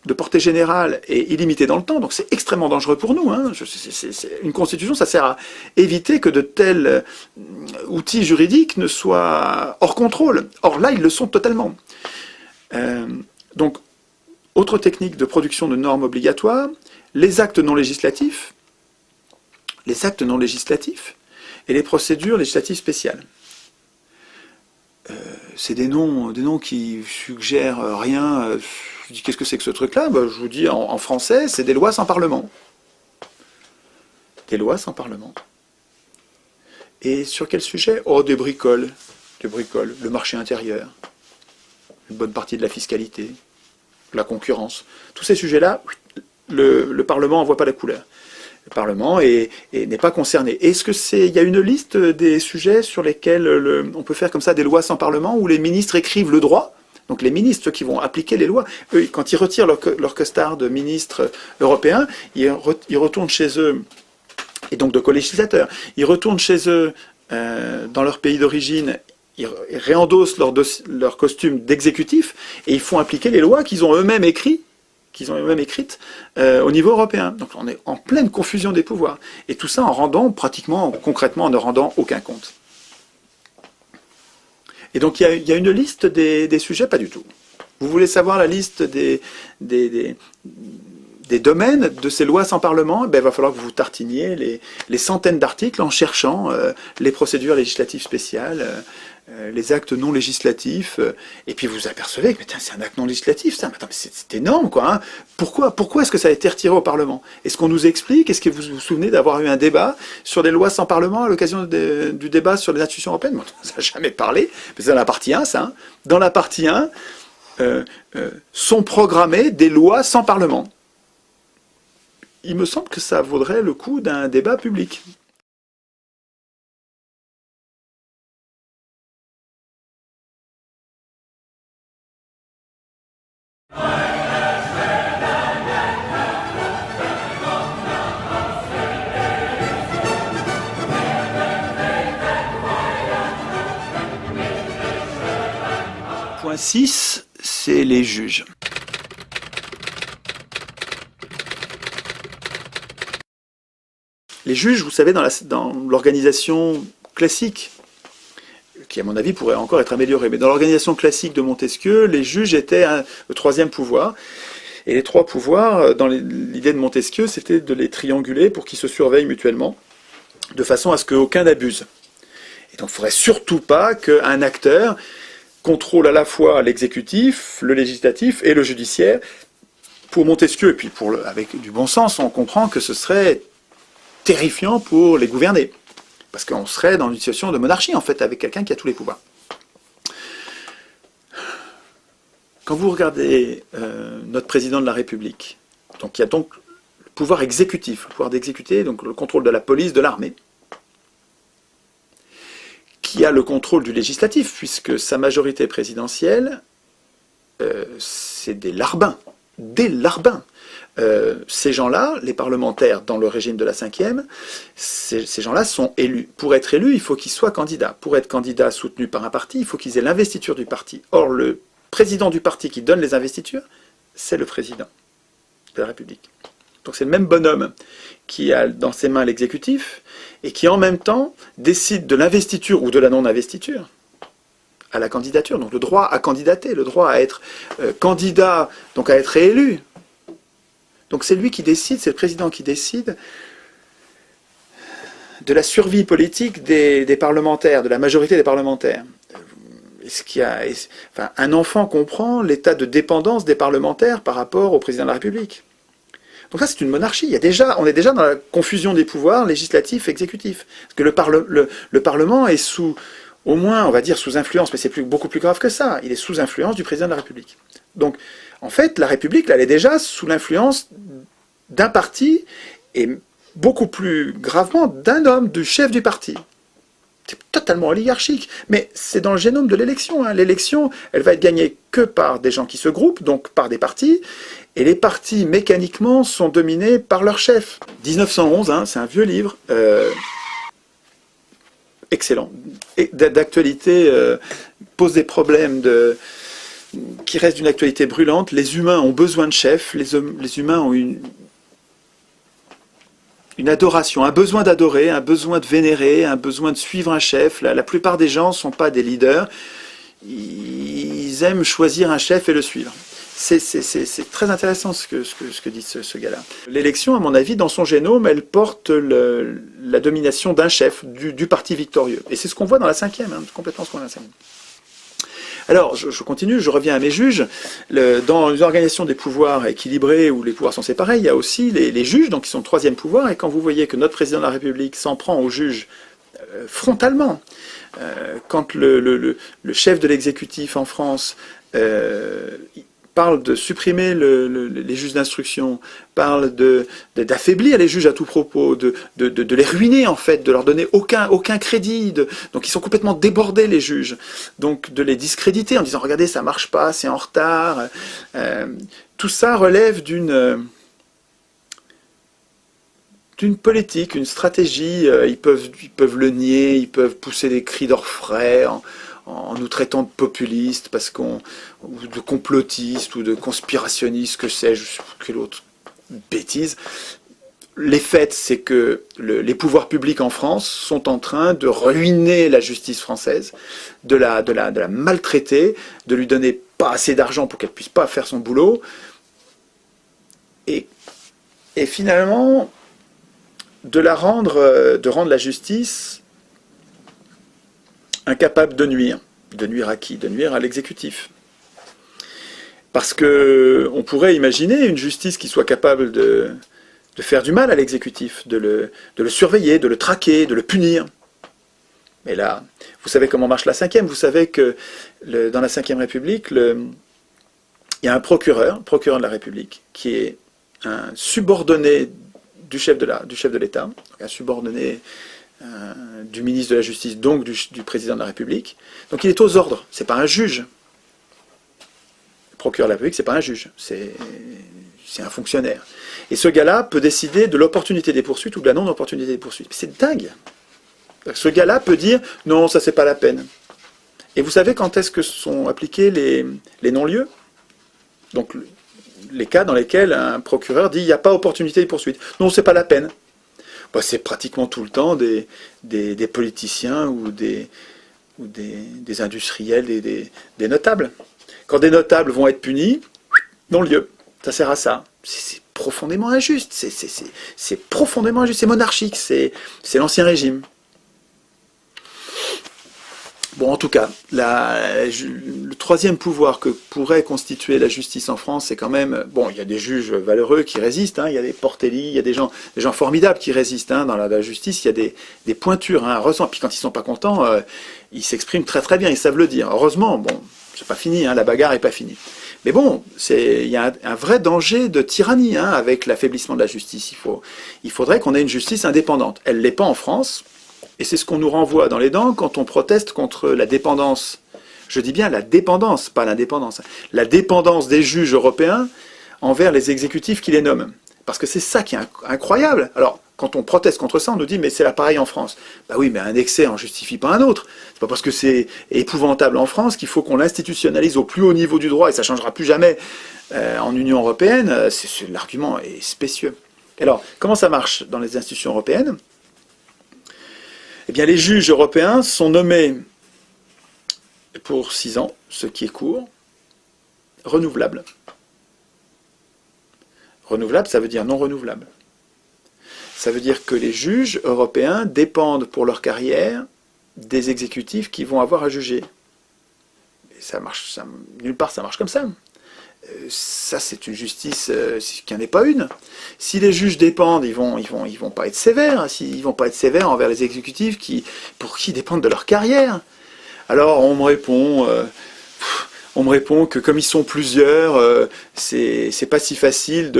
S1: de portée générale et illimitée dans le temps, donc c'est extrêmement dangereux pour nous. Hein. Une constitution, ça sert à éviter que de tels outils juridiques ne soient hors contrôle. Or là, ils le sont totalement. Donc, autre technique de production de normes obligatoires, les actes non législatifs et les procédures législatives spéciales. c'est des noms qui suggèrent rien. Je dis, qu'est-ce que c'est que ce truc-là? Je vous dis, en français, c'est des lois sans parlement. Des lois sans parlement. Et sur quel sujet? Oh, des bricoles. Des bricoles. Le marché intérieur. Une bonne partie de la fiscalité. La concurrence. Tous ces sujets-là, le Parlement n'en voit pas la couleur. Le Parlement n'est pas concerné. Est-ce il y a une liste des sujets sur lesquels on peut faire comme ça des lois sans Parlement, où les ministres écrivent le droit? Donc les ministres, ceux qui vont appliquer les lois, eux, quand ils retirent leur costard de ministres européens, ils retournent chez eux, et donc de co-législateurs, ils retournent chez eux dans leur pays d'origine, ils réendossent leur costume d'exécutif, et ils font appliquer les lois qu'ils ont eux-mêmes écrites au niveau européen. Donc on est en pleine confusion des pouvoirs. Et tout ça en rendant concrètement, en ne rendant aucun compte. Et donc il y a une liste des sujets? Pas du tout. Vous voulez savoir la liste des domaines de ces lois sans Parlement? Il va falloir que vous tartiniez les centaines d'articles en cherchant les procédures législatives spéciales, les actes non législatifs, et puis vous apercevez que c'est un acte non législatif, ça. Mais c'est énorme, quoi. Hein. Pourquoi est-ce que ça a été retiré au Parlement? Est-ce qu'on nous explique? Est-ce que vous vous souvenez d'avoir eu un débat sur des lois sans Parlement à l'occasion du débat sur les institutions européennes? Bon, ça n'a jamais parlé, mais c'est dans la partie 1, ça. Hein. Dans la partie 1, sont programmées des lois sans Parlement. Il me semble que ça vaudrait le coup d'un débat public. Point 6, c'est les juges. Les juges, vous savez, dans l'organisation classique, qui à mon avis pourrait encore être améliorée, mais dans l'organisation classique de Montesquieu, les juges étaient le troisième pouvoir. Et les trois pouvoirs, dans l'idée de Montesquieu, c'était de les trianguler pour qu'ils se surveillent mutuellement, de façon à ce qu'aucun n'abuse. Et donc il ne faudrait surtout pas qu'un acteur contrôle à la fois l'exécutif, le législatif et le judiciaire. Pour Montesquieu, et puis avec du bon sens, on comprend que ce serait terrifiant pour les gouverner. Parce qu'on serait dans une situation de monarchie, en fait, avec quelqu'un qui a tous les pouvoirs. Quand vous regardez notre président de la République, donc il y a donc le pouvoir exécutif, le pouvoir d'exécuter, donc le contrôle de la police, de l'armée, qui a le contrôle du législatif, puisque sa majorité présidentielle, c'est des larbins. Des larbins. Ces gens-là, les parlementaires dans le régime de la 5e, ces gens-là sont élus. Pour être élus, il faut qu'ils soient candidats. Pour être candidats soutenus par un parti, il faut qu'ils aient l'investiture du parti. Or, le président du parti qui donne les investitures, c'est le président de la République. Donc c'est le même bonhomme qui a dans ses mains l'exécutif et qui en même temps décide de l'investiture ou de la non-investiture à la candidature. Donc le droit à candidater, le droit à être candidat, donc à être élu. Donc c'est lui qui décide, c'est le président qui décide de la survie politique des parlementaires, de la majorité des parlementaires. Un enfant comprend l'état de dépendance des parlementaires par rapport au président de la République. Donc ça, c'est une monarchie. On est déjà dans la confusion des pouvoirs législatifs et exécutifs. Parce que le Parlement est au moins, on va dire, sous influence, mais c'est beaucoup plus grave que ça. Il est sous influence du président de la République. Donc, en fait, la République, là, elle est déjà sous l'influence d'un parti, et beaucoup plus gravement d'un homme, du chef du parti. C'est totalement oligarchique, mais c'est dans le génome de l'élection. Hein. L'élection, elle va être gagnée que par des gens qui se groupent, donc par des partis, et les partis, mécaniquement, sont dominés par leur chef. 1911, hein, c'est un vieux livre, excellent, d'actualité, pose des problèmes qui restent d'une actualité brûlante. Les humains ont besoin de chefs, les humains ont une adoration, un besoin d'adorer, un besoin de vénérer, un besoin de suivre un chef. La plupart des gens ne sont pas des leaders, ils aiment choisir un chef et le suivre. C'est très intéressant ce que dit ce gars-là. L'élection, à mon avis, dans son génome, elle porte la domination d'un chef, du parti victorieux. Et c'est ce qu'on voit dans la 5e, hein, complètement ce qu'on voit dans la 5e. Alors, je continue, je reviens à mes juges. Dans une organisation des pouvoirs équilibrés, où les pouvoirs sont séparés, il y a aussi les juges, donc qui sont le troisième pouvoir, et quand vous voyez que notre président de la République s'en prend aux juges frontalement, quand le chef de l'exécutif en France parle de supprimer les juges d'instruction, parle d'affaiblir les juges à tout propos, de les ruiner en fait, de leur donner aucun crédit, donc ils sont complètement débordés les juges, donc de les discréditer en disant regardez ça marche pas, c'est en retard, tout ça relève d'une politique, une stratégie, ils peuvent le nier, ils peuvent pousser des cris d'orfraie en nous traitant de populistes, ou de complotistes, ou de conspirationnistes, que sais-je, quelle autre bêtise. Les faits, c'est que les pouvoirs publics en France sont en train de ruiner la justice française, de la maltraiter, de lui donner pas assez d'argent pour qu'elle puisse pas faire son boulot, et finalement de rendre la justice incapable de nuire. De nuire à qui? De nuire à l'exécutif. Parce que on pourrait imaginer une justice qui soit capable de faire du mal à l'exécutif, de le surveiller, de le traquer, de le punir. Mais là, vous savez comment marche la Ve, vous savez que dans la Ve République, il y a un procureur de la République, qui est un subordonné du chef de l'État, un subordonné du ministre de la Justice, donc du président de la République. Donc il est aux ordres, c'est pas un juge. Le procureur de la République, c'est pas un juge, c'est un fonctionnaire. Et ce gars-là peut décider de l'opportunité des poursuites ou de la non-opportunité des poursuites. C'est dingue. Ce gars-là peut dire non, ça c'est pas la peine. Et vous savez quand est-ce que sont appliqués les non-lieux? Donc les cas dans lesquels un procureur dit il n'y a pas opportunité des poursuites. Non, c'est pas la peine. Bah, c'est pratiquement tout le temps des politiciens ou des industriels, des notables. Quand des notables vont être punis, non-lieu. Ça sert à ça. C'est profondément injuste. C'est profondément injuste. C'est monarchique. C'est l'Ancien Régime. Bon, en tout cas, le troisième pouvoir que pourrait constituer la justice en France, c'est quand même... Bon, il y a des juges valeureux qui résistent, il y a des Portelli, il y a des gens formidables qui résistent dans la justice, il y a des pointures, heureusement. Puis quand ils sont pas contents, ils s'expriment très très bien, ils savent le dire. Heureusement, bon, c'est pas fini, la bagarre est pas finie. Mais bon, il y a un vrai danger de tyrannie avec l'affaiblissement de la justice. Il faudrait qu'on ait une justice indépendante. Elle l'est pas en France. Et c'est ce qu'on nous renvoie dans les dents quand on proteste contre la dépendance. Je dis bien la dépendance, pas l'indépendance. La dépendance des juges européens envers les exécutifs qui les nomment. Parce que c'est ça qui est incroyable. Alors, quand on proteste contre ça, on nous dit « mais c'est là pareil en France ». Bah oui, mais un excès en justifie pas un autre. C'est pas parce que c'est épouvantable en France qu'il faut qu'on l'institutionnalise au plus haut niveau du droit, et ça ne changera plus jamais en Union européenne. L'argument est spécieux. Alors, comment ça marche dans les institutions européennes ? Eh bien, les juges européens sont nommés pour 6 ans, ce qui est court, renouvelable. Renouvelable, ça veut dire non renouvelable. Ça veut dire que les juges européens dépendent pour leur carrière des exécutifs qui vont avoir à juger. Et ça marche, nulle part ça marche comme ça. Ça, c'est une justice qui n'en est pas une. Si les juges dépendent, ils vont pas être sévères. Ils vont pas être sévères envers les exécutifs pour qui dépendent de leur carrière. Alors, on me répond que comme ils sont plusieurs, c'est pas si facile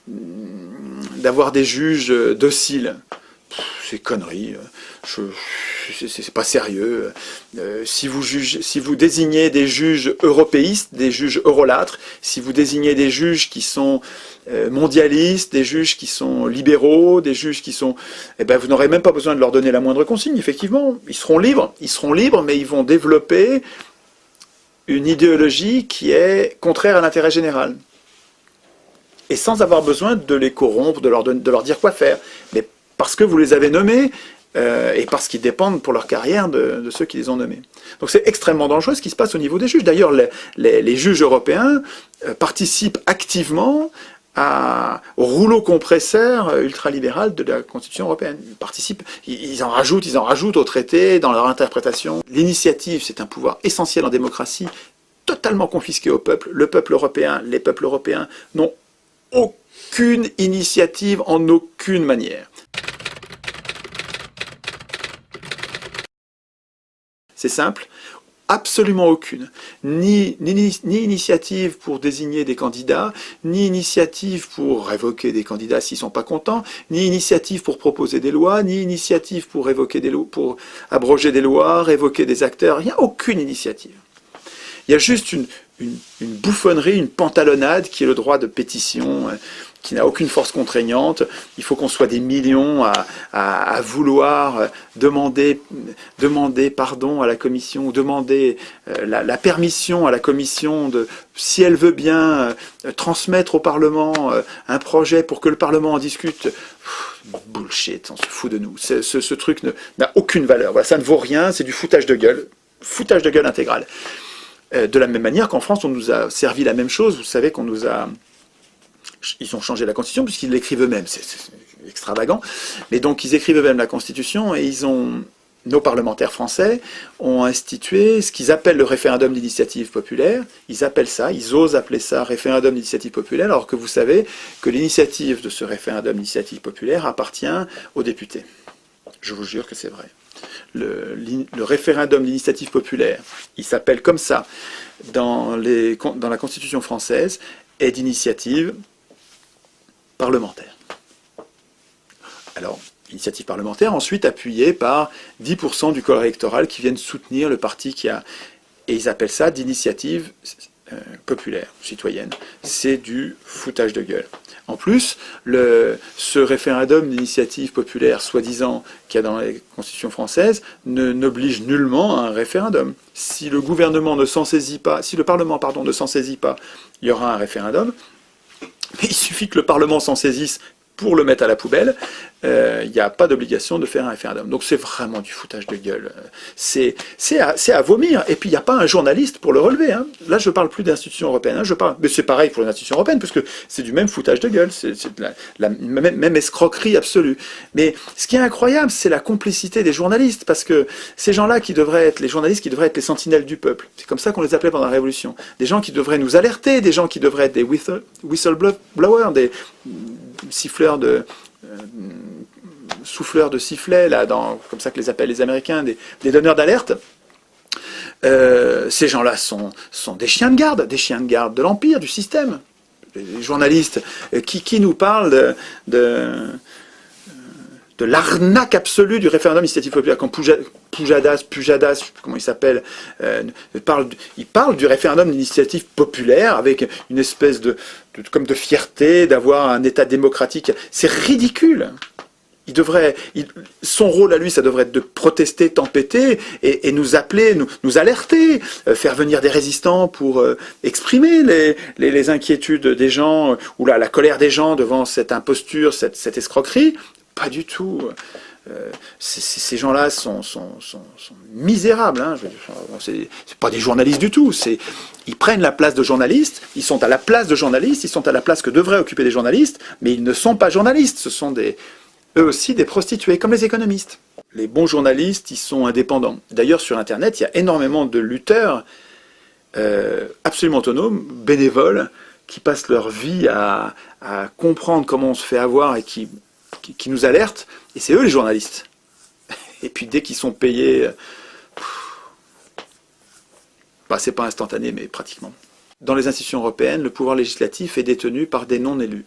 S1: d'avoir des juges dociles. C'est connerie. C'est pas sérieux. Si vous désignez des juges européistes, des juges eurolâtres, si vous désignez des juges qui sont mondialistes, des juges qui sont libéraux, des juges qui sont... Eh ben, vous n'aurez même pas besoin de leur donner la moindre consigne, effectivement. Ils seront libres, mais ils vont développer une idéologie qui est contraire à l'intérêt général. Et sans avoir besoin de les corrompre, de leur dire quoi faire. Mais parce que vous les avez nommés, et parce qu'ils dépendent pour leur carrière de ceux qui les ont nommés. Donc c'est extrêmement dangereux ce qui se passe au niveau des juges. D'ailleurs, les juges européens participent activement au rouleau compresseur ultralibéral de la Constitution européenne. Ils participent, ils en rajoutent au traité dans leur interprétation. L'initiative, c'est un pouvoir essentiel en démocratie, totalement confisqué au peuple. Le peuple européen, les peuples européens n'ont aucune initiative en aucune manière. C'est simple. Absolument aucune. Ni initiative pour désigner des candidats, ni initiative pour révoquer des candidats s'ils ne sont pas contents, ni initiative pour proposer des lois, ni initiative pour révoquer des lois, pour abroger des lois, révoquer des acteurs. Il n'y a aucune initiative. Il y a juste une bouffonnerie, une pantalonnade qui est le droit de pétition, qui n'a aucune force contraignante. Il faut qu'on soit des millions à vouloir demander pardon à la Commission, ou demander la permission à la Commission de, si elle veut bien transmettre au Parlement un projet pour que le Parlement en discute. Bullshit, on se fout de nous. Ce truc n'a aucune valeur. Voilà, ça ne vaut rien, c'est du foutage de gueule intégral. De la même manière qu'en France, on nous a servi la même chose. Vous savez qu'on nous a... Ils ont changé la Constitution puisqu'ils l'écrivent eux-mêmes. C'est extravagant. Mais donc, ils écrivent eux-mêmes la Constitution et nos parlementaires français ont institué ce qu'ils appellent le référendum d'initiative populaire. Ils osent appeler ça référendum d'initiative populaire, alors que vous savez que l'initiative de ce référendum d'initiative populaire appartient aux députés. Je vous jure que c'est vrai. Le référendum d'initiative populaire, il s'appelle comme ça dans la Constitution française, est d'initiative parlementaire. Alors, initiative parlementaire, ensuite appuyée par 10% du corps électoral qui viennent soutenir le parti qui a... Et ils appellent ça d'initiative populaire, citoyenne. C'est du foutage de gueule. En plus, ce référendum d'initiative populaire, soi-disant, qu'il y a dans la Constitution française, n'oblige nullement à un référendum. Si le gouvernement ne s'en saisit pas, si le Parlement, ne s'en saisit pas, il y aura un référendum. Mais il suffit que le Parlement s'en saisisse pour le mettre à la poubelle, il n'y a pas d'obligation de faire un référendum. Donc c'est vraiment du foutage de gueule. C'est à vomir. Et puis il n'y a pas un journaliste pour le relever. Hein. Là, je ne parle plus d'institutions européennes. Hein. Mais c'est pareil pour les institutions européennes, parce que c'est du même foutage de gueule. C'est la même escroquerie absolue. Mais ce qui est incroyable, c'est la complicité des journalistes, parce que ces gens-là qui devraient être les journalistes, qui devraient être les sentinelles du peuple. C'est comme ça qu'on les appelait pendant la Révolution. Des gens qui devraient nous alerter, des gens qui devraient être des whistleblowers, des siffleurs souffleurs de sifflets, là, comme ça que les appellent les Américains, des donneurs d'alerte. Ces gens-là sont des chiens de garde de l'Empire, du système. Les journalistes qui nous parlent de l'arnaque absolue du référendum d'initiative populaire, quand Pujadas, je sais plus comment il s'appelle, il parle du référendum d'initiative populaire avec une espèce comme de fierté d'avoir un État démocratique. C'est ridicule. Son rôle à lui, ça devrait être de protester, tempêter et nous appeler, nous alerter, faire venir des résistants pour exprimer les inquiétudes des gens ou la colère des gens devant cette imposture, cette escroquerie. Pas du tout. Ces gens-là sont misérables. Hein. C'est pas des journalistes du tout. Ils prennent la place de journalistes, ils sont à la place de journalistes, ils sont à la place que devraient occuper des journalistes, mais ils ne sont pas journalistes. Ce sont eux aussi des prostituées, comme les économistes. Les bons journalistes, ils sont indépendants. D'ailleurs, sur Internet, il y a énormément de lutteurs absolument autonomes, bénévoles, qui passent leur vie à comprendre comment on se fait avoir et qui nous alertent, et c'est eux les journalistes. Et puis dès qu'ils sont payés, c'est pas instantané, mais pratiquement. Dans les institutions européennes, le pouvoir législatif est détenu par des non-élus.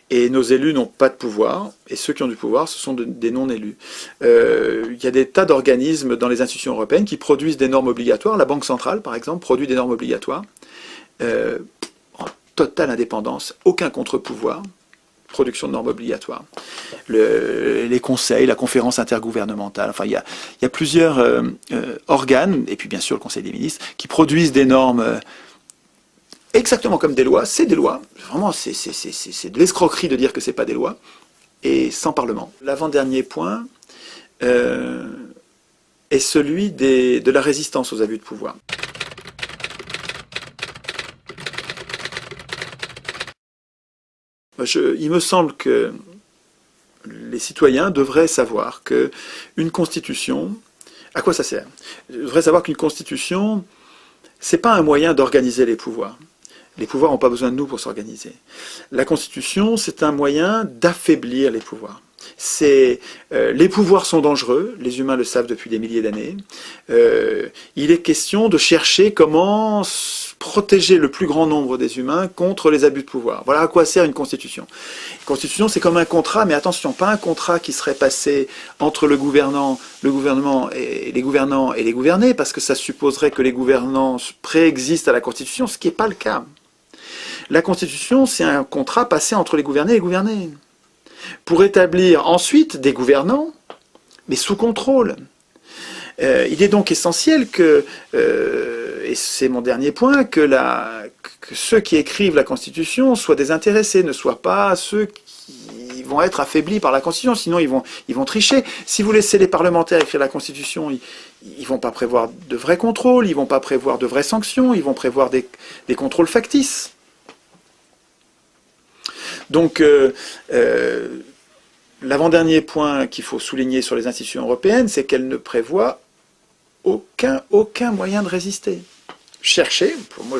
S1: Et nos élus n'ont pas de pouvoir, et ceux qui ont du pouvoir, ce sont des non-élus. Il y a des tas d'organismes dans les institutions européennes qui produisent des normes obligatoires. La Banque centrale, par exemple, produit des normes obligatoires. En totale indépendance, aucun contre-pouvoir, production de normes obligatoires. Les conseils, la conférence intergouvernementale, enfin il y a plusieurs organes, et puis bien sûr le Conseil des ministres, qui produisent des normes exactement comme des lois. C'est des lois, vraiment c'est de l'escroquerie de dire que c'est pas des lois, et sans Parlement. L'avant-dernier point, est celui de la résistance aux abus de pouvoir. Il me semble que les citoyens devraient savoir qu'une constitution, à quoi ça sert? Ils devraient savoir qu'une constitution, c'est pas un moyen d'organiser les pouvoirs. Les pouvoirs n'ont pas besoin de nous pour s'organiser. La constitution, c'est un moyen d'affaiblir les pouvoirs. Les pouvoirs sont dangereux, les humains le savent depuis des milliers d'années. Il est question de chercher comment protéger le plus grand nombre des humains contre les abus de pouvoir. Voilà à quoi sert une constitution. Une constitution, c'est comme un contrat, mais attention, pas un contrat qui serait passé entre le gouvernement et les gouvernants et les gouvernés, parce que ça supposerait que les gouvernants préexistent à la constitution, ce qui n'est pas le cas. La constitution, c'est un contrat passé entre les gouvernés et les gouvernés, pour établir ensuite des gouvernants, mais sous contrôle. Il est donc essentiel que, et c'est mon dernier point, que ceux qui écrivent la Constitution soient désintéressés, ne soient pas ceux qui vont être affaiblis par la Constitution, sinon ils vont tricher. Si vous laissez les parlementaires écrire la Constitution, ils vont pas prévoir de vrais contrôles, ils vont pas prévoir de vraies sanctions, ils vont prévoir des contrôles factices. Donc, l'avant-dernier point qu'il faut souligner sur les institutions européennes, c'est qu'elles ne prévoient aucun moyen de résister. Cherchez, pour moi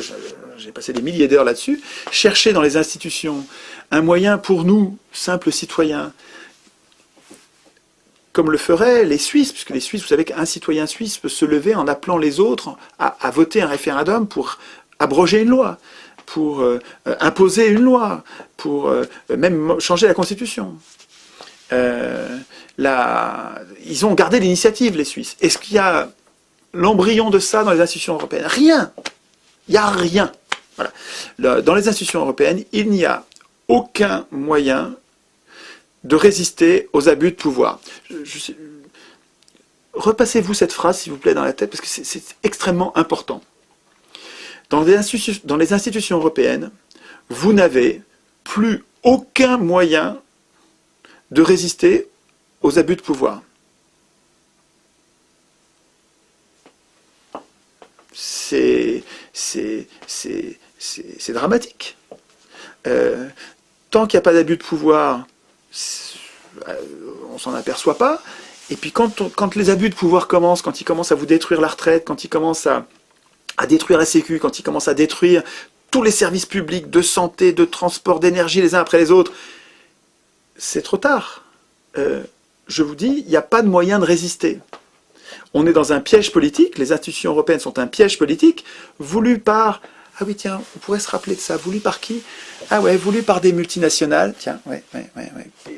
S1: j'ai passé des milliers d'heures là-dessus, chercher dans les institutions un moyen pour nous, simples citoyens, comme le feraient les Suisses, puisque les Suisses, vous savez qu'un citoyen suisse peut se lever en appelant les autres à voter un référendum pour abroger une loi, pour imposer une loi, pour même changer la Constitution. Ils ont gardé l'initiative, les Suisses. Est-ce qu'il y a l'embryon de ça dans les institutions européennes? Rien. Il n'y a rien. Voilà. Dans les institutions européennes, il n'y a aucun moyen de résister aux abus de pouvoir. Repassez-vous cette phrase, s'il vous plaît, dans la tête, parce que c'est extrêmement important. Dans les institutions européennes, vous n'avez plus aucun moyen de résister aux abus de pouvoir. C'est dramatique. Tant qu'il n'y a pas d'abus de pouvoir, on ne s'en aperçoit pas. Et puis quand les abus de pouvoir commencent, quand ils commencent à vous détruire la retraite, quand ils commencent à détruire la Sécu, quand ils commencent à détruire tous les services publics de santé, de transport, d'énergie les uns après les autres, c'est trop tard. Je vous dis, il n'y a pas de moyen de résister. On est dans un piège politique, les institutions européennes sont un piège politique, voulu par... Ah oui, tiens, on pourrait se rappeler de ça. Voulu par qui? Ah ouais, voulu par des multinationales. Tiens, ouais.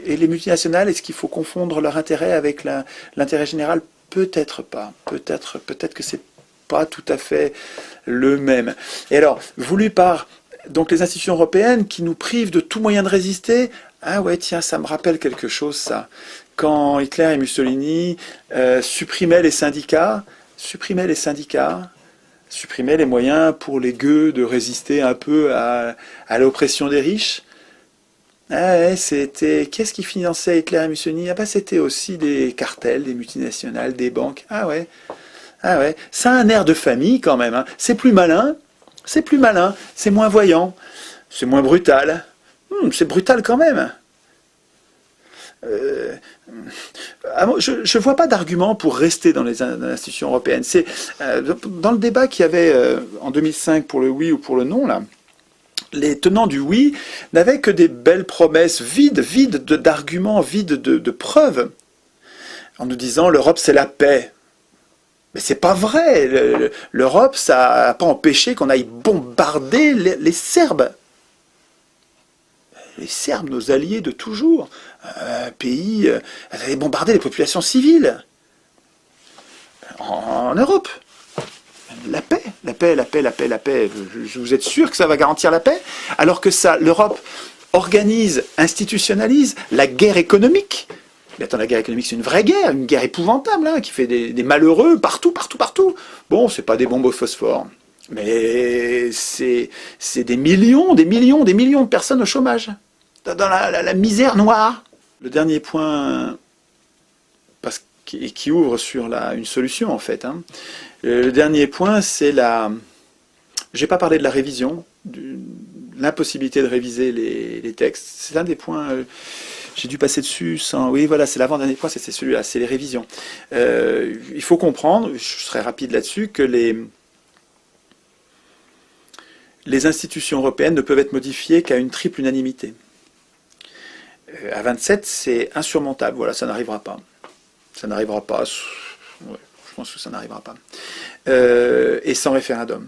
S1: Et les multinationales, est-ce qu'il faut confondre leur intérêt avec l'intérêt général? Peut-être pas. Peut-être que c'est pas tout à fait le même. Et alors, voulu par donc les institutions européennes qui nous privent de tout moyen de résister. Ah ouais, tiens, ça me rappelle quelque chose, ça. Quand Hitler et Mussolini supprimaient les syndicats, supprimaient les moyens pour les gueux de résister un peu à l'oppression des riches. Ah ouais, c'était... Qu'est-ce qui finançait Hitler et Mussolini? Ah bah c'était aussi des cartels, des multinationales, des banques. Ah ouais, ça a un air de famille quand même. Hein. C'est plus malin, c'est moins voyant, c'est moins brutal. C'est brutal quand même. Je ne vois pas d'argument pour rester dans les institutions européennes. Dans le débat qu'il y avait en 2005 pour le oui ou pour le non, là, les tenants du oui n'avaient que des belles promesses vides d'arguments, vides de preuves, en nous disant l'Europe c'est la paix. Mais c'est pas vrai. L'Europe, ça n'a pas empêché qu'on aille bombarder les Serbes. Les Serbes, nos alliés de toujours, pays, avaient bombardé les populations civiles en Europe. La paix. Vous êtes sûr que ça va garantir la paix? Alors que l'Europe organise, institutionnalise la guerre économique. Mais attends, la guerre économique, c'est une vraie guerre, une guerre épouvantable, hein, qui fait des malheureux partout. Bon, c'est pas des bombes au phosphore, mais c'est des millions de personnes au chômage, dans la misère noire. Le dernier point, parce qui ouvre sur une solution en fait. Hein. Le dernier point, c'est la... J'ai pas parlé de la révision, de l'impossibilité de réviser les textes. C'est un des points... j'ai dû passer dessus sans... Oui, voilà, c'est l'avant-dernier point, c'est celui-là, c'est les révisions. Il faut comprendre, je serai rapide là-dessus, que les institutions européennes ne peuvent être modifiées qu'à une triple unanimité. À 27, c'est insurmontable, voilà, ça n'arrivera pas. Ça n'arrivera pas. Ouais, je pense que ça n'arrivera pas. Et sans référendum.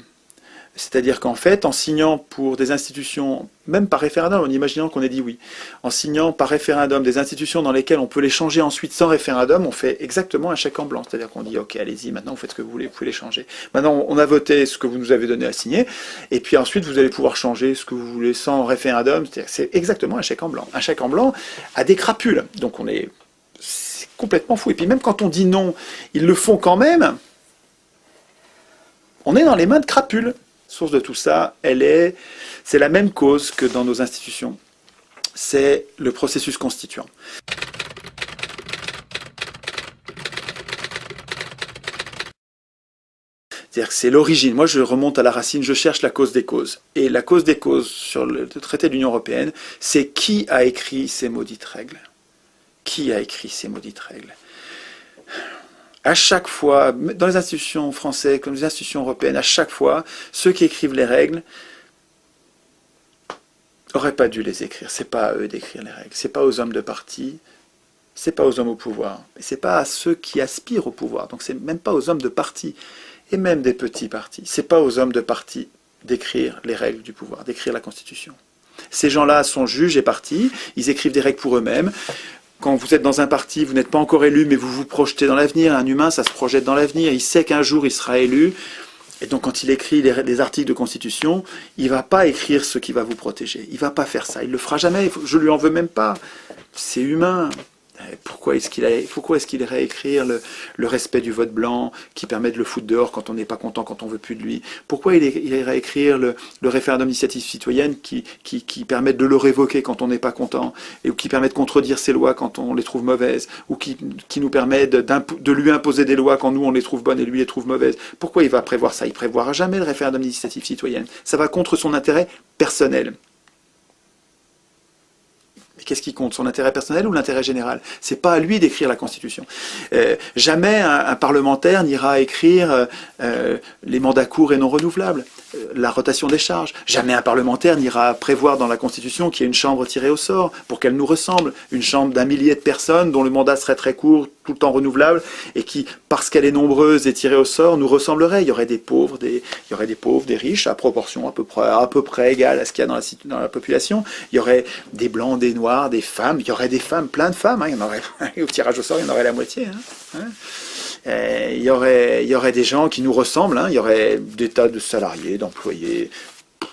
S1: C'est-à-dire qu'en fait, en signant pour des institutions, même par référendum, en imaginant qu'on ait dit oui, en signant par référendum des institutions dans lesquelles on peut les changer ensuite sans référendum, on fait exactement un chèque en blanc. C'est-à-dire qu'on dit, ok, allez-y, maintenant vous faites ce que vous voulez, vous pouvez les changer. Maintenant, on a voté ce que vous nous avez donné à signer, et puis ensuite, vous allez pouvoir changer ce que vous voulez sans référendum. C'est exactement un chèque en blanc. Un chèque en blanc a des crapules. Donc c'est complètement fou. Et puis même quand on dit non, ils le font quand même. On est dans les mains de crapules. Source de tout ça, c'est la même cause que dans nos institutions. C'est le processus constituant. C'est-à-dire que c'est l'origine. Moi, je remonte à la racine, je cherche la cause des causes. Et la cause des causes sur le traité de l'Union européenne, c'est qui a écrit ces maudites règles. Qui a écrit ces maudites règles? À chaque fois, dans les institutions françaises comme les institutions européennes, à chaque fois, ceux qui écrivent les règles n'auraient pas dû les écrire. C'est pas à eux d'écrire les règles. C'est pas aux hommes de parti. C'est pas aux hommes au pouvoir. Et c'est pas à ceux qui aspirent au pouvoir. Donc c'est même pas aux hommes de parti et même des petits partis. C'est pas aux hommes de parti d'écrire les règles du pouvoir, d'écrire la Constitution. Ces gens-là sont juges et partis. Ils écrivent des règles pour eux-mêmes. Quand vous êtes dans un parti, vous n'êtes pas encore élu, mais vous vous projetez dans l'avenir. Un humain, ça se projette dans l'avenir. Il sait qu'un jour, il sera élu. Et donc, quand il écrit des articles de Constitution, il ne va pas écrire ce qui va vous protéger. Il ne va pas faire ça. Il ne le fera jamais. Je ne lui en veux même pas. C'est humain. Pourquoi est-ce qu'il irait écrire le respect du vote blanc qui permet de le foutre dehors quand on n'est pas content, quand on veut plus de lui? Pourquoi il irait écrire le référendum d'initiative citoyenne qui permet de le révoquer quand on n'est pas content ou qui permet de contredire ses lois quand on les trouve mauvaises ou qui nous permet de lui imposer des lois quand nous on les trouve bonnes et lui les trouve mauvaises? Pourquoi il va prévoir ça? Il ne prévoira jamais le référendum d'initiative citoyenne. Ça va contre son intérêt personnel. Qu'est-ce qui compte, son intérêt personnel ou l'intérêt général? C'est pas à lui d'écrire la Constitution. Jamais un parlementaire n'ira écrire les mandats courts et non renouvelables, la rotation des charges. Jamais un parlementaire n'ira prévoir dans la Constitution qu'il y ait une chambre tirée au sort pour qu'elle nous ressemble, une chambre d'un millier de personnes dont le mandat serait très court, tout le temps renouvelable, et qui, parce qu'elle est nombreuse et tirée au sort, nous ressemblerait. Il y aurait des pauvres, des riches, à proportion à peu près égale à ce qu'il y a dans la population. Il y aurait des blancs, des noirs, des femmes. Il y aurait des femmes, plein de femmes. Hein. Il y en aurait, au tirage au sort, il y en aurait la moitié. Hein. Il y aurait des gens qui nous ressemblent. Hein. Il y aurait des tas de salariés, d'employés,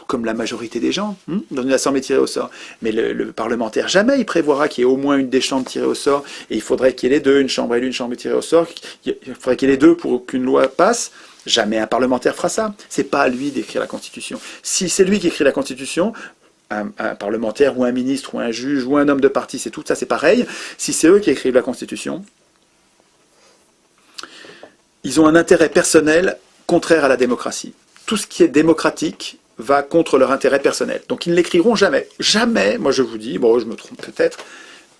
S1: comme la majorité des gens, dans une assemblée tirée au sort. Mais le parlementaire, jamais il prévoira qu'il y ait au moins une des chambres tirées au sort, et il faudrait qu'il y ait les deux, une chambre élue, une chambre tirée au sort, il faudrait qu'il y ait les deux pour qu'une loi passe. Jamais un parlementaire fera ça. C'est pas à lui d'écrire la Constitution. Si c'est lui qui écrit la Constitution, un parlementaire ou un ministre ou un juge ou un homme de parti, c'est tout ça, c'est pareil. Si c'est eux qui écrivent la Constitution, ils ont un intérêt personnel contraire à la démocratie. Tout ce qui est démocratique va contre leur intérêt personnel. Donc ils ne l'écriront jamais. Jamais, moi je vous dis, bon je me trompe peut-être,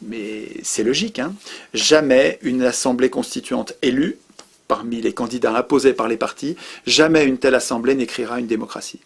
S1: mais c'est logique, hein, jamais une assemblée constituante élue, parmi les candidats imposés par les partis, jamais une telle assemblée n'écrira une démocratie.